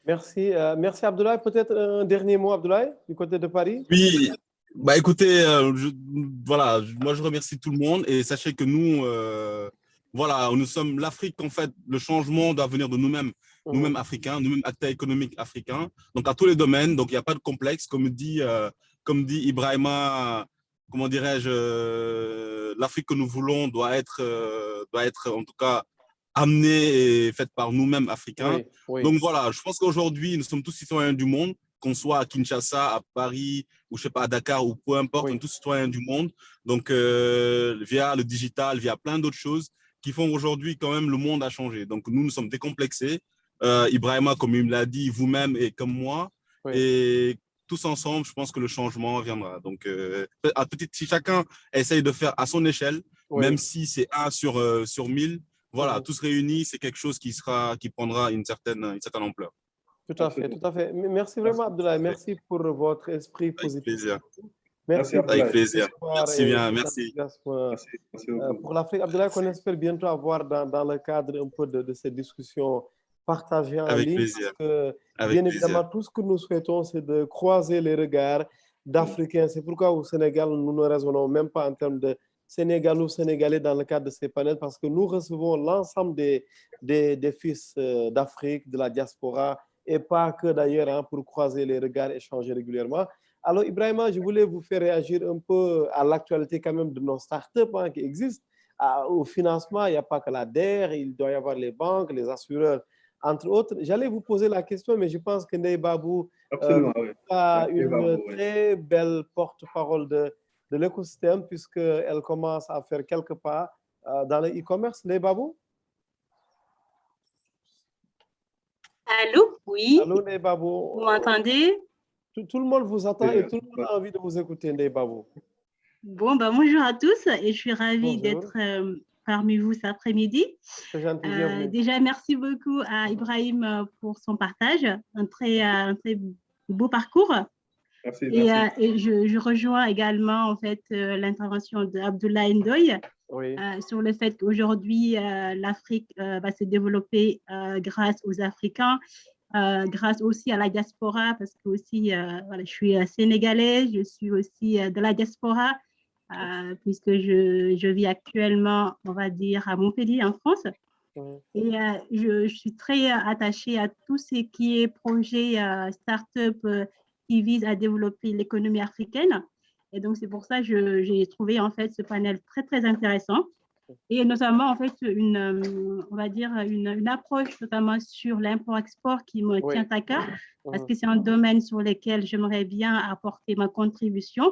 Merci, merci Abdoulaye. Peut-être un dernier mot, Abdoulaye, du côté de Paris? Oui, bah écoutez, voilà, moi je remercie tout le monde et sachez que nous, voilà, nous sommes l'Afrique en fait, le changement doit venir de nous-mêmes, nous-mêmes africains, nous-mêmes acteurs économiques africains, donc à tous les domaines, donc il n'y a pas de complexe, comme dit Ibrahima, comment dirais-je, l'Afrique que nous voulons doit être en tout cas amenée et faite par nous-mêmes africains. Oui, oui. Donc voilà, je pense qu'aujourd'hui nous sommes tous citoyens du monde, qu'on soit à Kinshasa, à Paris, ou je sais pas, à Dakar, ou peu importe, Oui. on est tous citoyens du monde. Donc, via le digital, via plein d'autres choses qui font aujourd'hui quand même le monde a changé. Donc, nous sommes décomplexés. Ibrahima, comme il me l'a dit, vous-même et comme moi. Oui. Et tous ensemble, je pense que le changement viendra. Donc, si chacun essaye de faire à son échelle, Oui. même si c'est 1 sur 1000, voilà, tous réunis, c'est quelque chose qui prendra une certaine ampleur. Tout à fait, tout à fait. Merci vraiment, Abdoulaye. Merci pour votre esprit positif. Avec plaisir. Merci. Avec plaisir. Merci bien, merci. Pour l'Afrique, Abdoulaye, qu'on espère bientôt avoir dans le cadre un peu de ces discussions partagées en Avec ligne. plaisir. Parce que, Avec bien plaisir. évidemment, tout ce que nous souhaitons, c'est de croiser les regards d'Africains. C'est pourquoi au Sénégal, nous ne raisonnons même pas en termes de Sénégalo-Sénégalais dans le cadre de ces panels, parce que nous recevons l'ensemble des fils d'Afrique, de la diaspora, et pas que d'ailleurs pour croiser les regards, échanger régulièrement. Alors, Ibrahima, je voulais vous faire réagir un peu à l'actualité quand même de nos startups qui existent. Au financement, il n'y a pas que la DER, il doit y avoir les banques, les assureurs, entre autres. J'allais vous poser la question, mais je pense que Ndeye Babou a une très belle porte-parole de l'écosystème, puisqu'elle commence à faire quelques pas dans le e-commerce. Ndeye Babou? Allô, oui. Allô, Ndeye Babou. Vous m'entendez? Tout le monde vous attend et tout le monde a envie de vous écouter, Ndeye Babou. Bon, bonjour à tous et je suis ravie d'être parmi vous cet après-midi. C'est gentil, bienvenue. Déjà, merci beaucoup à Ibrahim pour son partage, un très beau parcours. Merci, et je rejoins également en fait l'intervention d'Abdoulaye Ndoye sur le fait qu'aujourd'hui l'Afrique va se développer grâce aux Africains, grâce aussi à la diaspora, parce que aussi voilà, je suis sénégalaise, je suis aussi de la diaspora, puisque je vis actuellement, on va dire, à Montpellier en France. Et je suis très attachée à tout ce qui est projet start-up qui vise à développer l'économie africaine. Et donc, c'est pour ça que j'ai trouvé en fait ce panel très, très intéressant. Et notamment, en fait, on va dire une approche notamment sur l'import-export qui me tient à cœur, parce que c'est un domaine sur lequel j'aimerais bien apporter ma contribution,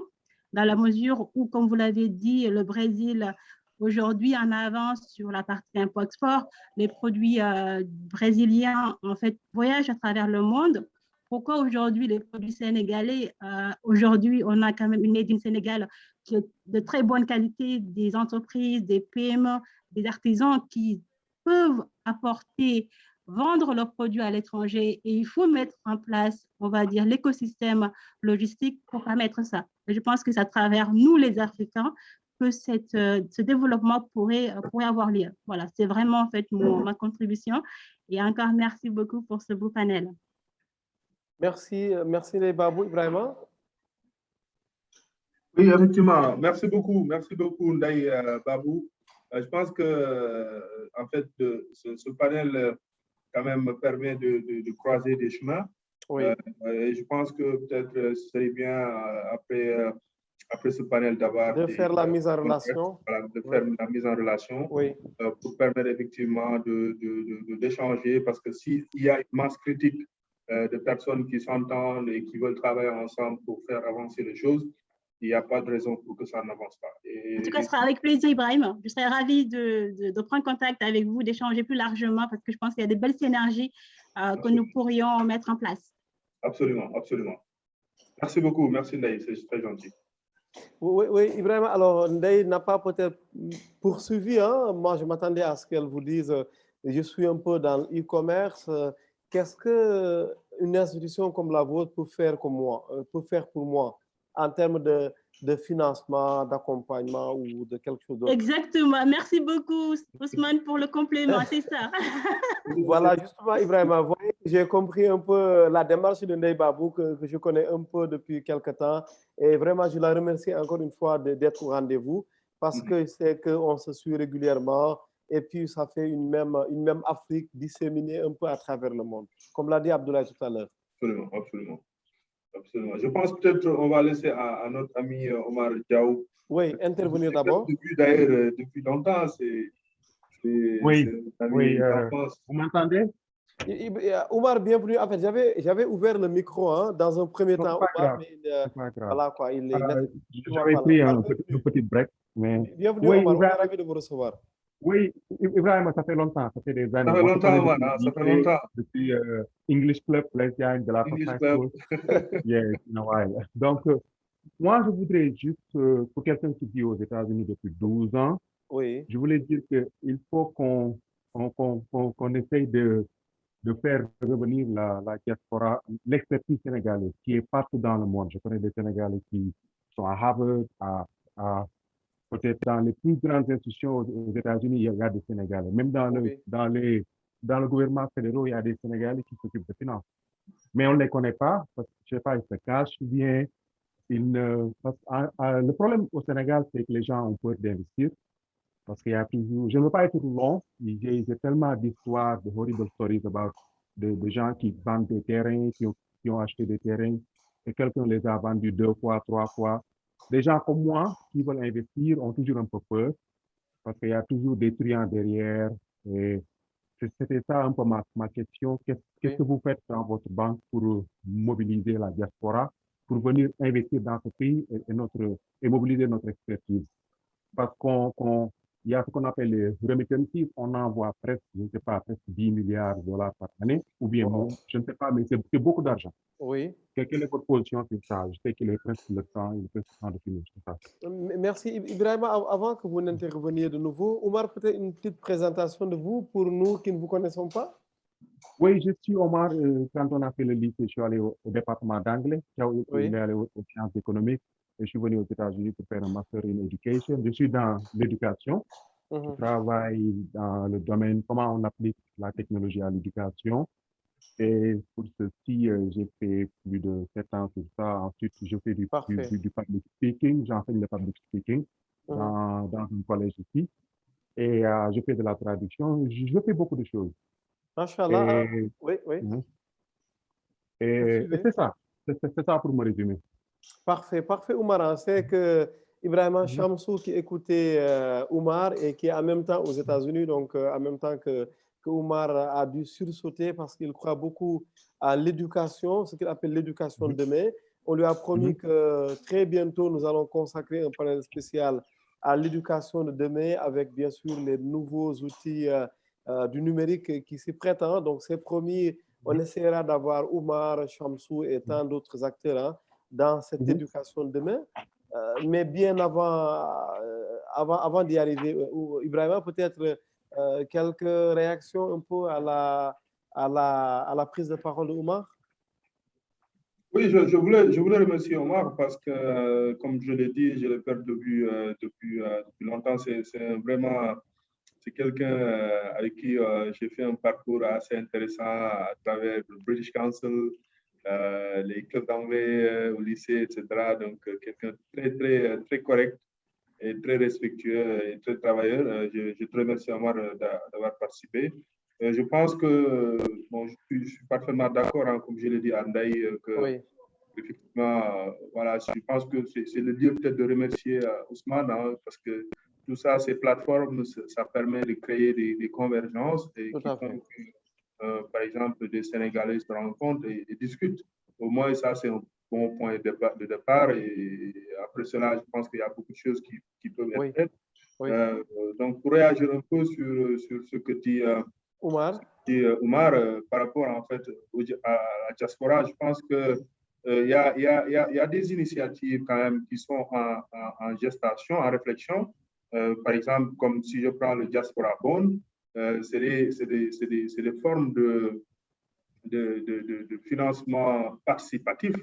dans la mesure où, comme vous l'avez dit, le Brésil aujourd'hui en avance sur la partie import-export. Les produits brésiliens, en fait, voyagent à travers le monde. Pourquoi aujourd'hui les produits sénégalais, aujourd'hui on a quand même une Made in Sénégal qui est de très bonne qualité, des entreprises, des PME, des artisans qui peuvent apporter, vendre leurs produits à l'étranger, et il faut mettre en place, on va dire, l'écosystème logistique pour permettre ça. Et je pense que c'est à travers nous les Africains que ce développement pourrait avoir lieu. Voilà, c'est vraiment en fait ma contribution. Et encore merci beaucoup pour ce beau panel. Merci, merci Ndeye Babou. Ibrahima? Oui, effectivement. Merci beaucoup Ndeye Babou. Je pense que en fait, ce panel quand même me permet de croiser des chemins. Oui. Et je pense que peut-être ce serait bien après ce panel d'avoir de faire la mise en relation. Voilà, de faire la mise en relation pour permettre effectivement d'échanger, parce que s'il y a une masse critique de personnes qui s'entendent et qui veulent travailler ensemble pour faire avancer les choses, il n'y a pas de raison pour que ça n'avance pas. En tout cas, ce sera avec plaisir, Ibrahim. Je serais ravie de prendre contact avec vous, d'échanger plus largement, parce que je pense qu'il y a des belles synergies que nous pourrions mettre en place. Absolument, absolument. Merci beaucoup. Merci, Ndeye. C'est très gentil. Oui, Ibrahim, alors Ndeye n'a pas peut-être poursuivi. Moi, je m'attendais à ce qu'elle vous dise, je suis un peu dans l'e-commerce. Qu'est-ce qu'une institution comme la vôtre peut faire pour moi en termes de financement, d'accompagnement ou de quelque chose d'autre. Exactement. Merci beaucoup, Ousmane, pour le complément. C'est ça. Voilà, justement, Ibrahima, vous voyez, j'ai compris un peu la démarche de Ndeye Babou que je connais un peu depuis quelque temps. Et vraiment, je la remercie encore une fois d'être au rendez-vous parce que c'est qu'on se suit régulièrement et puis ça fait une même Afrique disséminée un peu à travers le monde, comme l'a dit Abdoulaye tout à l'heure. Absolument, absolument. Absolument. Je pense peut-être on va laisser à notre ami Omar Diaw. Oui, intervenir d'abord. D'ailleurs, depuis longtemps, oui, vous m'entendez? Omar, bienvenue. En fait, j'avais ouvert le micro hein, dans un premier temps. Omar, mais voilà quoi. J'avais pris un petit break. Mais... Bienvenue, oui, Omar. On est ravi de vous recevoir. Oui, Ibrahima, ça fait longtemps. Ça fait des années. Ça fait longtemps, Omar. Ça fait longtemps. Depuis English Club, Lesbian, de la English Club. Yes, in a while. Donc, moi, je voudrais juste, pour quelqu'un qui vit aux États-Unis depuis 12 ans, oui. Je voulais dire qu'il faut qu'on essaye de faire revenir la diaspora, l'expertise sénégalaise qui est partout dans le monde. Je connais des Sénégalais qui sont à Harvard, peut-être dans les plus grandes institutions aux États-Unis, il y a des Sénégalais. Même dans le gouvernement fédéral, il y a des Sénégalais qui s'occupent de finances. Mais on ne les connaît pas parce que, je ne sais pas, ils se cachent bien. Le problème au Sénégal, c'est que les gens ont peur d'investir. Parce qu'il y a toujours, je ne veux pas être long, il y a tellement d'histoires, de horrible stories de gens qui vendent des terrains, qui ont acheté des terrains, et quelqu'un les a vendus 2 fois, 3 fois. Des gens comme moi qui veulent investir ont toujours un peu peur, parce qu'il y a toujours des truands derrière. Et c'était ça un peu ma question. Qu'est-ce que vous faites dans votre banque pour mobiliser la diaspora, pour venir investir dans ce pays et mobiliser notre expertise? Parce il y a ce qu'on appelle les remittances, on envoie presque, je ne sais pas, presque 10 milliards de dollars par année, ou bien moins, je ne sais pas, mais c'est beaucoup d'argent. Oui. Quelle est votre position sur ça? Je sais qu'il est presque le temps de finir. Merci. Ibrahima, avant que vous n'interveniez de nouveau, Omar, peut-être une petite présentation de vous pour nous qui ne vous connaissons pas? Oui, je suis Omar. Quand on a fait le lycée, je suis allé au département d'anglais, je suis allé aux sciences économiques, et je suis venu aux États-Unis pour faire un master in education. Je suis dans l'éducation. Je travaille dans le domaine, comment on applique la technologie à l'éducation. Et pour ceci, j'ai fait plus de 7 ans sur ça. Ensuite, je fais du public speaking. J'enseigne le public speaking dans un collège ici. Et je fais de la traduction. Je fais beaucoup de choses. Machallah. Oui. Et c'est ça. C'est ça pour me résumer. Parfait, Oumar. C'est que Ibrahima Chamsou qui écoutait Oumar et qui est en même temps aux États-Unis, donc en même temps que Oumar a dû sursauter parce qu'il croit beaucoup à l'éducation, ce qu'il appelle l'éducation de demain. On lui a promis que très bientôt, nous allons consacrer un panel spécial à l'éducation de demain avec bien sûr les nouveaux outils du numérique qui s'y prêtent. Hein. Donc c'est promis, on essaiera d'avoir Oumar, Chamsou et tant d'autres acteurs hein, dans cette éducation de demain. Mais bien avant d'y arriver, Ibrahima, peut-être quelques réactions un peu à la prise de parole de Oumar? Oui, je voulais remercier Omar parce que, comme je l'ai dit, je l'ai perdu de vue depuis longtemps. C'est quelqu'un avec qui j'ai fait un parcours assez intéressant à travers le British Council, les clubs d'anglais au lycée, etc. Donc, quelqu'un de très correct et très respectueux et très travailleur. Je te remercie, Omar, d'avoir participé. Je pense que, je suis parfaitement d'accord, hein, comme je l'ai dit à Ndaï, que effectivement, voilà, je pense que c'est le lieu peut-être de remercier Ousmane, hein, parce que tout ça, ces plateformes, ça permet de créer des convergences et qui font que, par exemple, des Sénégalais se rencontrent et discutent. Au moins, ça, c'est un bon point de départ. Et après cela, je pense qu'il y a beaucoup de choses qui peuvent être faites. Donc, pour réagir un peu sur ce que dit Oumar, par rapport en fait à la diaspora, je pense que il y a des initiatives quand même qui sont en gestation, en réflexion. Par exemple, comme si je prends le Diaspora Bond, c'est des formes de financement participatif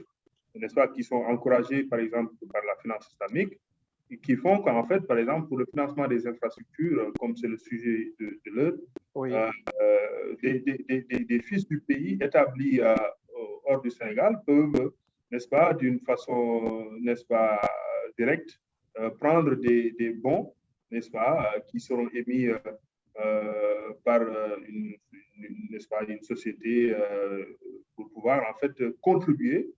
n'est-ce pas, qui sont encouragés, par exemple, par la finance islamique, et qui font qu'en fait, par exemple, pour le financement des infrastructures, comme c'est le sujet de l'heure, oui. Des fils du pays établis hors du Sénégal peuvent, n'est-ce pas, d'une façon, n'est-ce pas, directe, prendre des bons, n'est-ce pas, qui seront émis par n'est-ce pas, une société pour pouvoir en fait contribuer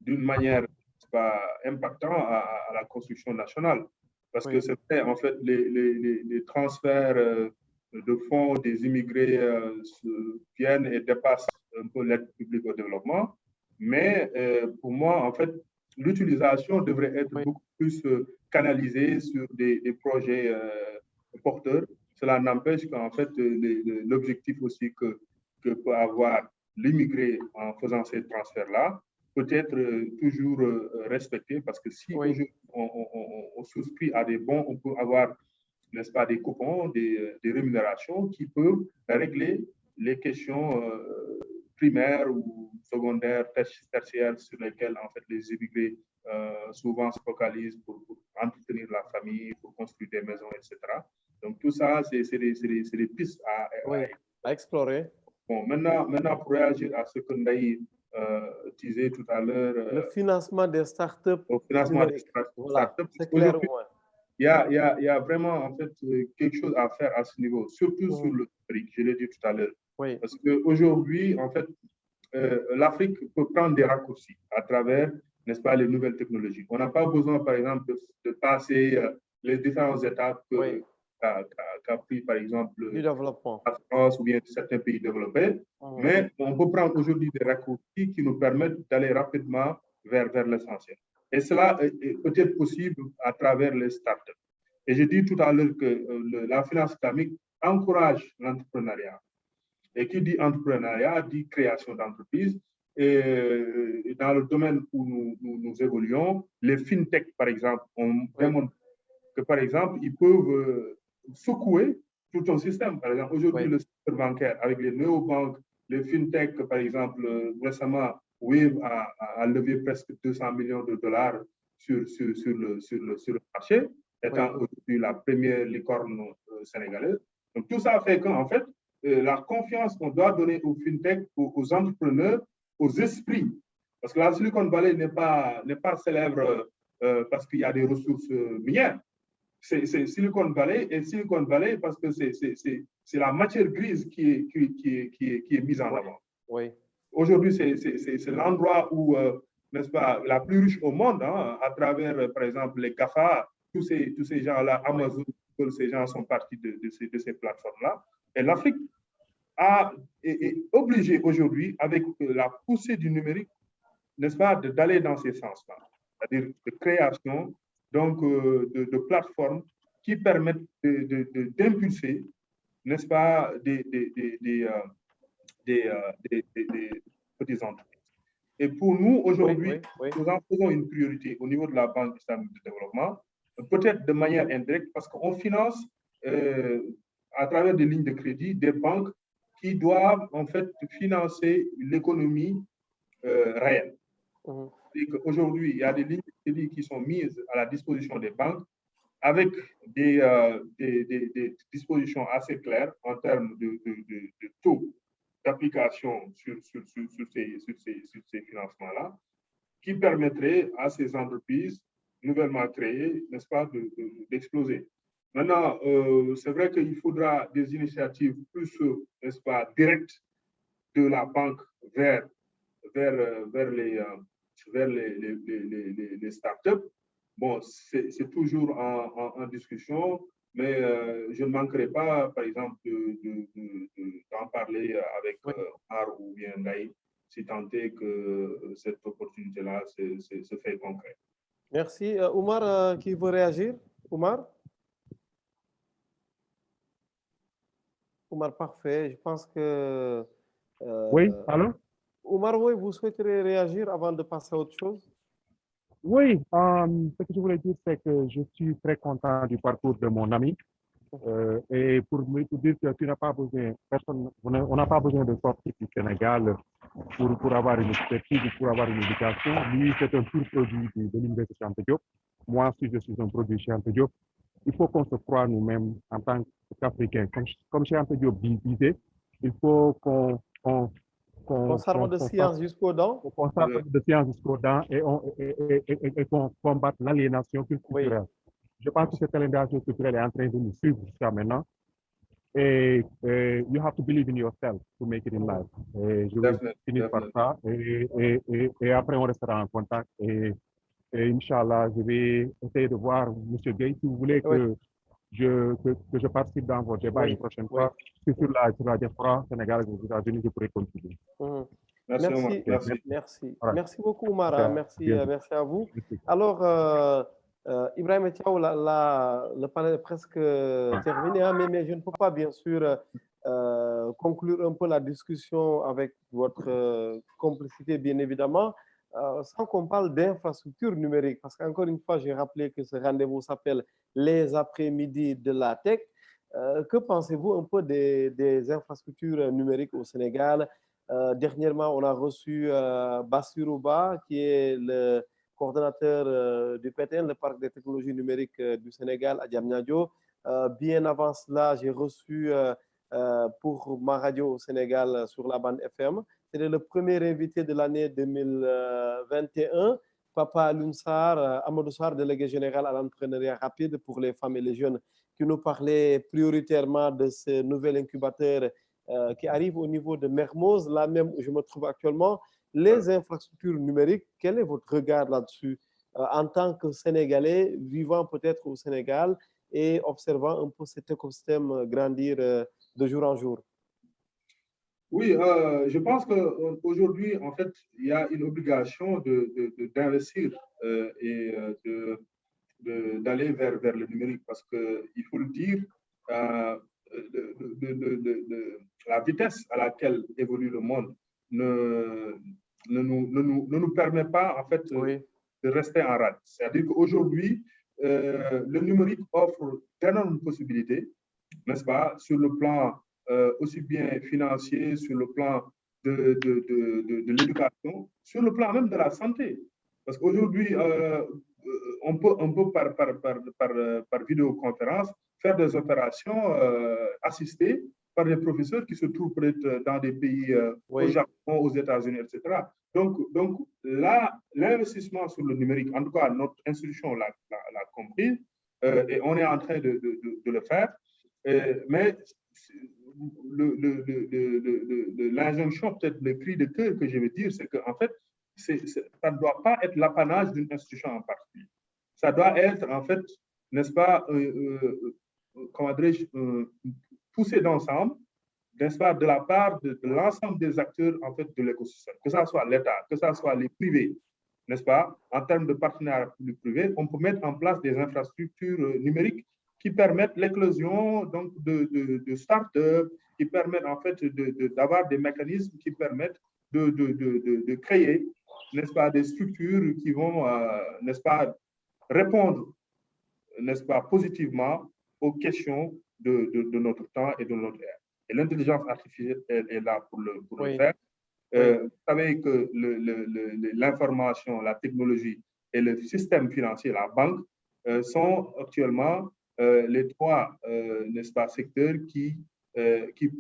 d'une manière pas impactant à la construction nationale. Parce que c'est vrai, en fait, les transferts de fonds des immigrés viennent et dépassent un peu l'aide publique au développement. Mais pour moi, en fait, l'utilisation devrait être beaucoup plus canalisée sur des projets porteurs. Cela n'empêche qu'en fait, l'objectif aussi que peut avoir l'immigré en faisant ces transferts-là peut être toujours respecté, parce que si aujourd'hui on souscrit à des bons, on peut avoir, n'est-ce pas, des coupons, des rémunérations qui peuvent régler les questions primaires ou secondaires, tertiaires, sur lesquelles en fait les immigrés souvent se focalisent pour entretenir la famille, pour construire des maisons, etc. Donc tout ça, c'est des pistes à explorer. Bon, maintenant, pour réagir à ce que Ndaï disait tout à l'heure. Le financement des startups. Le financement des startups. Voilà, c'est clair. Il y a vraiment en fait quelque chose à faire à ce niveau, surtout sur le numérique, je l'ai dit tout à l'heure. Parce qu'aujourd'hui, en fait, l'Afrique peut prendre des raccourcis à travers, n'est-ce pas, les nouvelles technologies. On n'a pas besoin, par exemple, de passer les différentes étapes qu'a pris, par exemple, la France ou bien certains pays développés. Mais on peut prendre aujourd'hui des raccourcis qui nous permettent d'aller rapidement vers l'essentiel. Et cela est peut-être possible à travers les startups. Et j'ai dit tout à l'heure que la finance islamique encourage l'entrepreneuriat. Et qui dit entrepreneuriat dit création d'entreprises. Et dans le domaine où nous évoluons, les fintech, par exemple, on démontre que, par exemple, ils peuvent secouer tout un système. Par exemple, aujourd'hui, le secteur bancaire, avec les néobanques, les fintech, par exemple, récemment, Wave a levé presque 200 millions de dollars sur le marché, étant aujourd'hui la première licorne sénégalaise. Donc, tout ça fait qu'en fait, la confiance qu'on doit donner aux fintech, aux entrepreneurs, aux esprits, parce que la Silicon Valley n'est pas célèbre parce qu'il y a des ressources minières. C'est Silicon Valley, et Silicon Valley parce que c'est la matière grise qui est mise en avant. Aujourd'hui, c'est l'endroit où, n'est-ce pas, la plus riche au monde, hein, à travers, par exemple, les GAFA, tous ces gens-là, Amazon, ces gens sont partis de ces plateformes-là. Et l'Afrique est obligée aujourd'hui, avec la poussée du numérique, n'est-ce pas, d'aller dans ces sens-là, c'est-à-dire de création, donc de plateformes qui permettent d'impulser, n'est-ce pas, des petites entreprises. Et pour nous, aujourd'hui, nous en faisons une priorité au niveau de la Banque islamique de développement, peut-être de manière indirecte, parce qu'on finance à travers des lignes de crédit des banques qui doivent en fait financer l'économie réelle. Aujourd'hui, il y a des lignes de crédit qui sont mises à la disposition des banques avec des dispositions assez claires en termes de taux d'application sur ces financements-là, qui permettraient à ces entreprises nouvellement créées, n'est-ce pas, d'exploser. Maintenant, c'est vrai qu'il faudra des initiatives plus, n'est-ce pas, directes de la banque vers les startups. Bon, c'est toujours en discussion, mais je ne manquerai pas, par exemple, d'en parler avec Omar ou bien Ndaï, si tant est que cette opportunité-là se fait concret. Merci. Omar, qui veut réagir? Omar? Omar, parfait. Je pense que... oui, allô? Omar, oui, vous souhaiterez réagir avant de passer à autre chose? Oui, ce que je voulais dire, c'est que je suis très content du parcours de mon ami. Et pour dire que tu n'as pas besoin, on n'a pas besoin de sortir du Sénégal pour avoir une expertise, pour avoir une éducation. Lui, c'est un pur produit de l'Université Cheikh Anta Diop. Moi, si je suis un produit Cheikh Anta Diop, il faut qu'on se croie nous-mêmes en tant qu'Africains. Comme Cheikh Anta Diop disait, il faut qu'on serve de science jusqu'aux dents. Qu'on serve de science jusqu'aux dents et qu'on combatte l'aliénation culturelle. Oui. Je pense que cette aliénation culturelle est en train de nous suivre jusqu'à maintenant. Et you have to believe in yourself to make it in life. Et je vais finir par ça. Et après, on restera en contact. Et Inch'Allah, je vais essayer de voir M. Gay. Si vous voulez que je participe dans votre débat une prochaine fois, sur la diaspora sénégalaise aux États-Unis, je pourrai contribuer. Merci beaucoup, Mara. Merci à vous. Alors, Ibrahim Thiaw, le panel est presque terminé, hein, mais je ne peux pas, bien sûr, conclure un peu la discussion avec votre complicité, bien évidemment, sans qu'on parle d'infrastructures numériques. Parce qu'encore une fois, j'ai rappelé que ce rendez-vous s'appelle les après-midi de la tech. Que pensez-vous un peu des infrastructures numériques au Sénégal? Dernièrement, on a reçu Bassirou Ba, qui est le coordonnateur du PTN, le Parc des technologies numériques du Sénégal, à Diamniadio. Bien avant cela, j'ai reçu pour ma radio au Sénégal sur la bande FM. C'était le premier invité de l'année 2021, Papa Alunsar, Amadou Sarr, délégué général à l'entrepreneuriat rapide pour les femmes et les jeunes, qui nous parlait prioritairement de ce nouvel incubateur qui arrive au niveau de Mermoz, là même où je me trouve actuellement. Les infrastructures numériques, quel est votre regard là-dessus en tant que Sénégalais, vivant peut-être au Sénégal et observant un peu cet écosystème grandir de jour en jour? Oui, je pense qu'aujourd'hui, en fait, il y a une obligation d'investir et d'aller vers le numérique parce qu'il faut le dire, la vitesse à laquelle évolue le monde ne nous permet pas, en fait, de rester en rade. C'est-à-dire qu'aujourd'hui, le numérique offre d'énormes possibilités, n'est-ce pas, sur le plan aussi bien financier, sur le plan de l'éducation, sur le plan même de la santé. Parce qu'aujourd'hui, on peut par vidéoconférence faire des opérations assistées par des professeurs qui se trouvent peut-être dans des pays au Japon, aux États-Unis, etc. Donc là, l'investissement sur le numérique, en tout cas, notre institution l'a compris et on est en train de le faire. Mais l'injonction, peut-être le cri de cœur que je veux dire, c'est qu'en fait, ça ne doit pas être l'apanage d'une institution en particulier. Ça doit être, en fait, n'est-ce pas, comment dirais-je, poussé d'ensemble, n'est-ce pas, de la part de l'ensemble des acteurs, en fait, de l'écosystème, que ce soit l'État, que ce soit les privés, n'est-ce pas, en termes de partenariat public-privé, on peut mettre en place des infrastructures numériques qui permettent l'éclosion donc de start-up, qui permettent en fait d'avoir des mécanismes qui permettent de créer, n'est-ce pas, des structures qui vont, n'est-ce pas, répondre, n'est-ce pas, positivement aux questions de notre temps et de notre ère. Et l'intelligence artificielle est là pour le faire. Vous savez que l'information, la technologie et le système financier, la banque, sont actuellement les trois, n'est-ce pas, secteurs qui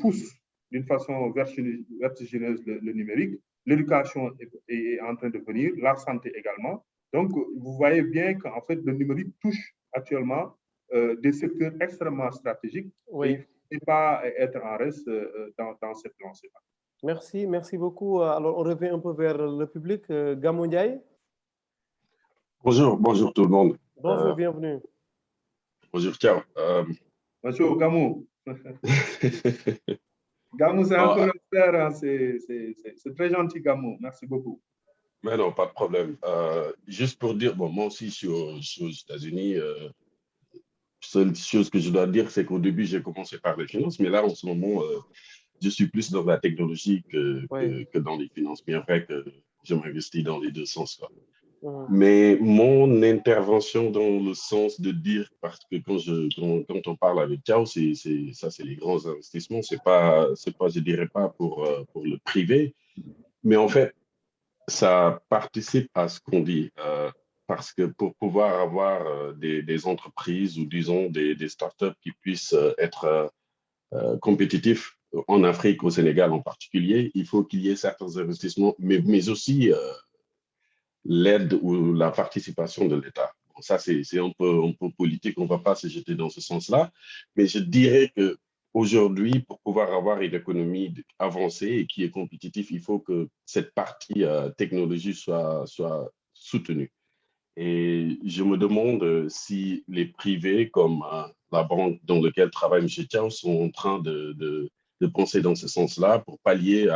poussent d'une façon vertigineuse le numérique. L'éducation est en train de venir, la santé également. Donc, vous voyez bien qu'en fait, le numérique touche actuellement des secteurs extrêmement stratégiques. Et il ne faut pas être en reste dans cette lancée-là. Merci beaucoup. Alors, on revient un peu vers le public. Gamou Ndiaye. Bonjour tout le monde. Bonjour, bienvenue. Bonjour, ciao. Bonjour, Gamou. Gamou, c'est un commentaire, hein, c'est très gentil, Gamou. Merci beaucoup. Mais non, pas de problème. Juste pour dire, bon, moi aussi, je suis aux États-Unis. Seule chose que je dois dire, c'est qu'au début, j'ai commencé par les finances, mais là, en ce moment, je suis plus dans la technologie que dans les finances. Bien vrai que je m'investis dans les deux sens, quoi. Mais mon intervention dans le sens de dire, parce que quand on parle avec Ciao, ça, c'est les grands investissements, c'est pas, je dirais pas pour le privé, mais en fait, ça participe à ce qu'on dit. Parce que pour pouvoir avoir des entreprises ou disons des startups qui puissent être compétitifs en Afrique, au Sénégal en particulier, il faut qu'il y ait certains investissements, mais aussi l'aide ou la participation de l'État. Bon, ça, c'est un peu politique, on ne va pas se jeter dans ce sens-là, mais je dirais que aujourd'hui, pour pouvoir avoir une économie avancée et qui est compétitive, il faut que cette partie technologie soit soutenue. Et je me demande si les privés, comme la banque dans laquelle travaille M. Thiam, sont en train de penser dans ce sens-là pour pallier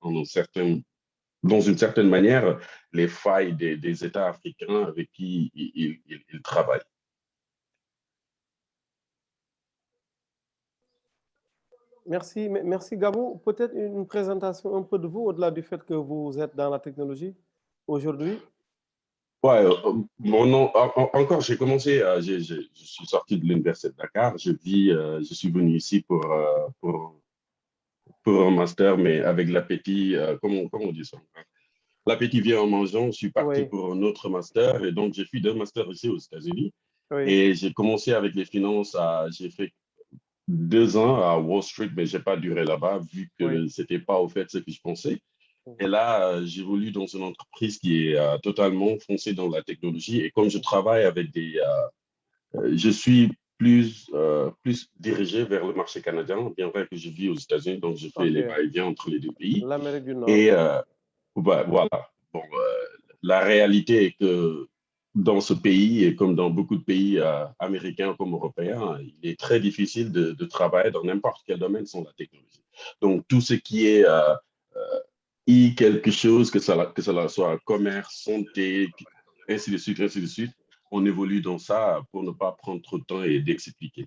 dans une certaine manière les failles des États africains avec qui ils travaillent. Merci, merci Gabou. Peut-être une présentation un peu de vous, au-delà du fait que vous êtes dans la technologie aujourd'hui. Ouais, mon nom, encore, j'ai commencé, je suis sorti de l'Université de Dakar, je suis venu ici pour un master, mais avec l'appétit, comment on dit ça? L'appétit vient en mangeant, je suis parti pour un autre master, et donc j'ai fait 2 masters ici aux États-Unis. Et j'ai commencé avec les finances, j'ai fait 2 ans à Wall Street, mais je n'ai pas duré là-bas, vu que ce n'était pas au fait ce que je pensais. Et là, j'évolue dans une entreprise qui est totalement foncée dans la technologie. Et comme je travaille avec je suis plus dirigé vers le marché canadien, bien vrai que je vis aux États-Unis, donc je fais les va-et-vient entre les 2 pays. L'Amérique du Nord. Et voilà. Bon, la réalité est que dans ce pays, et comme dans beaucoup de pays américains comme européens, il est très difficile de travailler dans n'importe quel domaine sans la technologie. Donc, tout ce qui est quelque chose, que cela soit commerce, santé, ainsi de suite, on évolue dans ça pour ne pas prendre trop de temps et d'expliquer.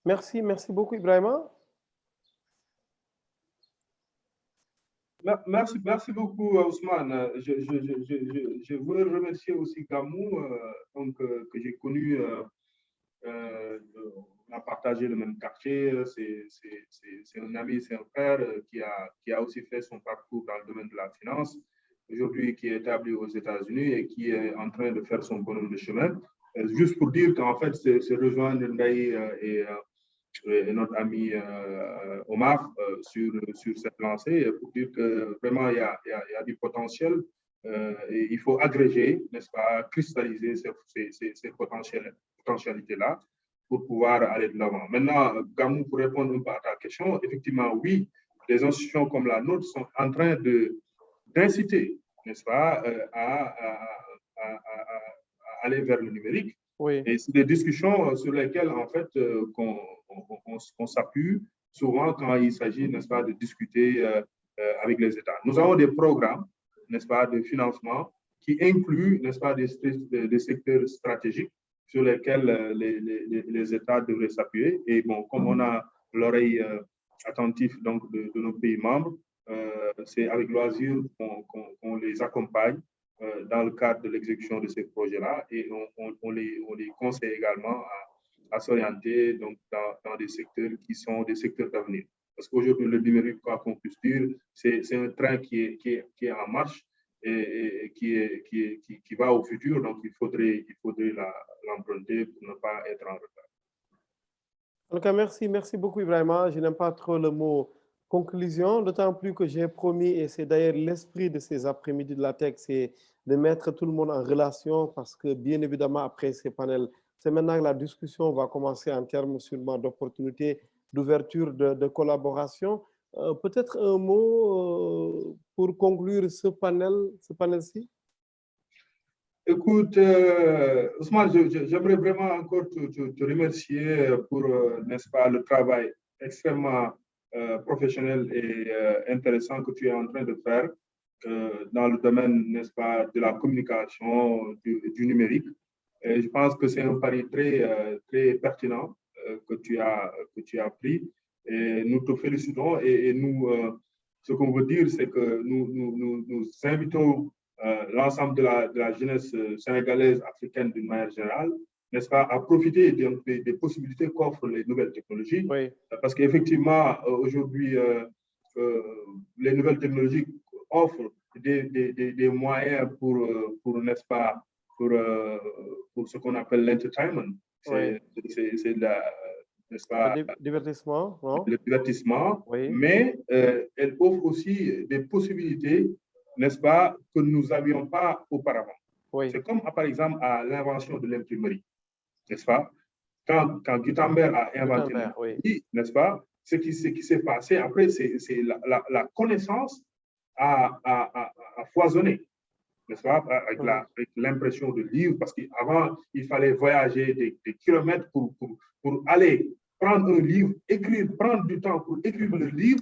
Merci beaucoup Ibrahima. Merci beaucoup Ousmane. Je veux remercier aussi Gamou, que j'ai connu, on a partagé le même quartier, c'est un ami, c'est un frère qui a aussi fait son parcours dans le domaine de la finance, aujourd'hui qui est établi aux États-Unis et qui est en train de faire son bonhomme de chemin. Juste pour dire qu'en fait, c'est rejoindre Ndaï et notre ami Omar sur cette lancée pour dire que vraiment il y a du potentiel et il faut agréger, n'est-ce pas, cristalliser ces potentialités-là pour pouvoir aller de l'avant. Maintenant, Gamou, pour répondre un peu à ta question, effectivement, oui, les institutions comme la nôtre sont en train d'inciter, n'est-ce pas, à aller vers le numérique. Et c'est des discussions sur lesquelles, en fait, on s'appuie souvent quand il s'agit, n'est-ce pas, de discuter avec les États. Nous avons des programmes, n'est-ce pas, de financement qui incluent, n'est-ce pas, des secteurs stratégiques sur lesquels les États devraient s'appuyer. Et bon, comme on a l'oreille attentive donc, de nos pays membres, c'est avec loisir qu'on les accompagne dans le cadre de l'exécution de ces projets-là et on les conseille également à s'orienter donc dans des secteurs qui sont des secteurs d'avenir. Parce qu'aujourd'hui, le numérique, quoi qu'on puisse dire, c'est un train qui est en marche et qui va au futur. Donc, il faudrait l'emprunter pour ne pas être en retard. En tout cas, merci beaucoup Ibrahima. Je n'aime pas trop le mot conclusion, d'autant plus que j'ai promis, et c'est d'ailleurs l'esprit de ces après-midi de la tech, c'est de mettre tout le monde en relation parce que bien évidemment, après ces panels, c'est maintenant que la discussion va commencer en termes sûrement d'opportunités, d'ouverture, de collaboration. Peut-être un mot pour conclure ce panel-ci? Écoute, Ousmane, j'aimerais vraiment encore te remercier pour, n'est-ce pas, le travail extrêmement professionnel et intéressant que tu es en train de faire dans le domaine, n'est-ce pas, de la communication, du numérique. Et je pense que c'est un pari très pertinent que tu as pris. Et nous te félicitons et nous, ce qu'on veut dire, c'est que nous invitons l'ensemble de la jeunesse sénégalaise, africaine d'une manière générale, n'est-ce pas, à profiter des possibilités qu'offrent les nouvelles technologies. Oui. Parce qu'effectivement, aujourd'hui, les nouvelles technologies offrent des moyens pour n'est-ce pas, pour ce qu'on appelle l'entertainment. C'est n'est-ce pas, le divertissement, non? Le divertissement, oui. Mais elle offre aussi des possibilités, n'est-ce pas, que nous n'avions pas auparavant. Oui. C'est comme, par exemple, à l'invention de l'imprimerie, n'est-ce pas? Quand Gutenberg a inventé l'imprimerie, n'est-ce pas? Ce qui s'est passé après, c'est la connaissance a foisonné, n'est-ce pas? Avec l'impression de livres, parce qu'avant, il fallait voyager des kilomètres pour aller prendre un livre, prendre du temps pour écrire le livre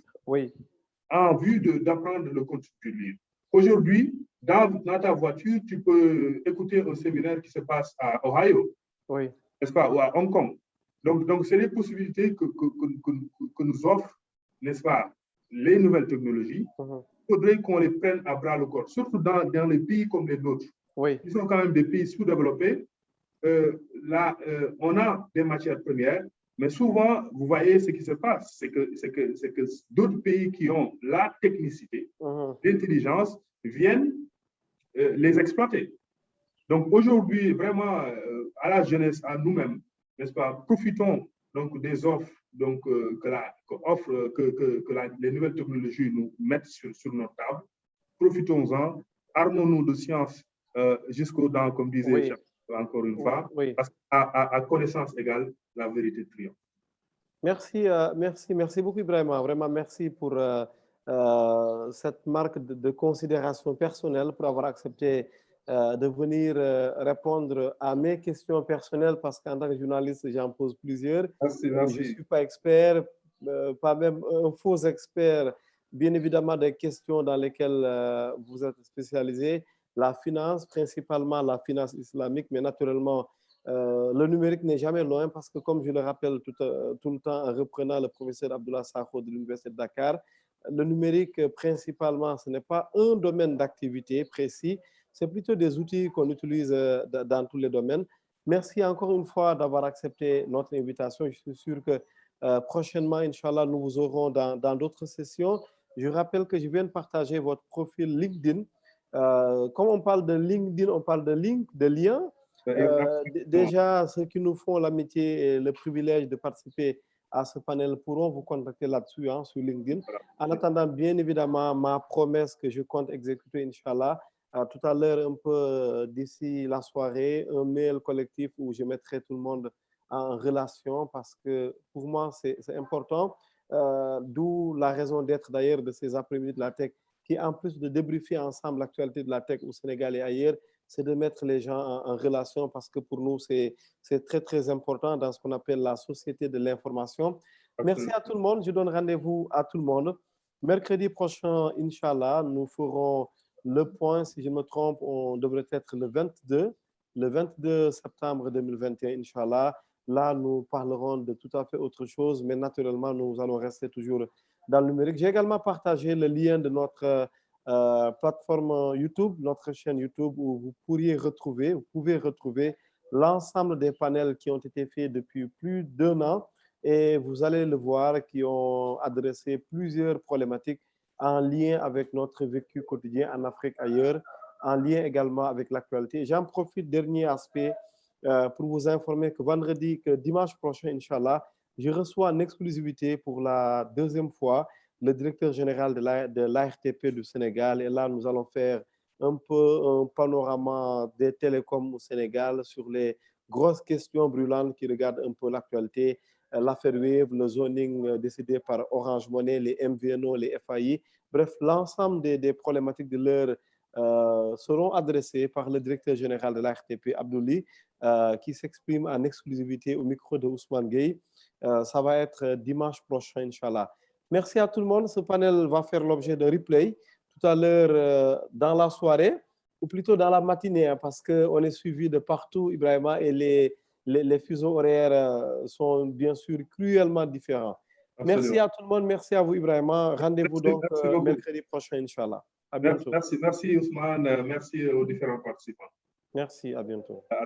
en vue d'apprendre le contenu du livre. Aujourd'hui, dans ta voiture, tu peux écouter un séminaire qui se passe à Ohio, n'est-ce pas, ou à Hong Kong. Donc c'est les possibilités que nous offrent, n'est-ce pas, les nouvelles technologies. Il faudrait qu'on les prenne à bras le corps, surtout dans les pays comme les nôtres. Ils sont quand même des pays sous-développés. Là, on a des matières premières, mais souvent, vous voyez ce qui se passe, c'est que d'autres pays qui ont la technicité, l'intelligence, viennent les exploiter. Donc aujourd'hui, vraiment, à la jeunesse, à nous-mêmes, n'est-ce pas, profitons donc des offres donc, que les nouvelles technologies nous mettent sur notre table. Profitons-en, armons-nous de science jusqu'aux dents, comme disait encore une fois, parce qu'à connaissance égale, la vérité triomphe. Merci beaucoup, Ibrahima. Vraiment, merci pour cette marque de considération personnelle, pour avoir accepté de venir répondre à mes questions personnelles, parce qu'en tant que journaliste, j'en pose plusieurs. Merci. Je ne suis pas expert, pas même un faux expert, bien évidemment des questions dans lesquelles vous êtes spécialisé. La finance, principalement la finance islamique, mais naturellement, le numérique n'est jamais loin, parce que comme je le rappelle tout le temps en reprenant le professeur Abdullah Sakho de l'Université de Dakar, le numérique, principalement, ce n'est pas un domaine d'activité précis, c'est plutôt des outils qu'on utilise dans tous les domaines. Merci encore une fois d'avoir accepté notre invitation. Je suis sûr que prochainement, Inch'Allah, nous vous aurons dans d'autres sessions. Je rappelle que je viens de partager votre profil LinkedIn. Comme on parle de LinkedIn, on parle de link, de lien. Déjà, ceux qui nous font l'amitié et le privilège de participer à ce panel pourront vous contacter là-dessus, sur LinkedIn. En attendant, bien évidemment, ma promesse que je compte exécuter, Inch'Allah, tout à l'heure, un peu d'ici la soirée, un mail collectif où je mettrai tout le monde en relation, parce que pour moi, c'est important. D'où la raison d'être d'ailleurs de ces après-midi de la tech, qui en plus de débriefer ensemble l'actualité de la tech au Sénégal et ailleurs, c'est de mettre les gens en relation, parce que pour nous, c'est très, très important dans ce qu'on appelle la société de l'information. Merci à tout le monde. Je donne rendez-vous à tout le monde. Mercredi prochain, Inch'Allah, nous ferons le point, si je me trompe, on devrait être le 22 septembre 2021, Inch'Allah. Là, nous parlerons de tout à fait autre chose, mais naturellement, nous allons rester toujours dans le numérique. J'ai également partagé le lien de notre plateforme YouTube, notre chaîne YouTube, où vous pouvez retrouver l'ensemble des panels qui ont été faits depuis plus d'1 an, et vous allez le voir, qui ont adressé plusieurs problématiques en lien avec notre vécu quotidien en Afrique, ailleurs, en lien également avec l'actualité. J'en profite, dernier aspect, pour vous informer que dimanche prochain, Inch'Allah, je reçois en exclusivité pour la 2e fois le directeur général de l'ARTP du Sénégal. Et là, nous allons faire un peu un panorama des télécoms au Sénégal sur les grosses questions brûlantes qui regardent un peu l'actualité. L'affaire Wave, le zoning décidé par Orange Money, les MVNO, les FAI. Bref, l'ensemble des problématiques de l'heure seront adressées par le directeur général de l'ARTP, Abdouli, qui s'exprime en exclusivité au micro de Ousmane Gueye. Ça va être dimanche prochain, Inch'Allah. Merci à tout le monde. Ce panel va faire l'objet de replay tout à l'heure dans la soirée, ou plutôt dans la matinée, parce qu'on est suivi de partout, Ibrahima, et les fuseaux horaires sont bien sûr cruellement différents. Absolument. Merci à tout le monde. Merci à vous, Ibrahima. Rendez-vous donc mercredi prochain, Inch'Allah. À bientôt. Merci Ousmane, merci aux différents participants. Merci, à bientôt.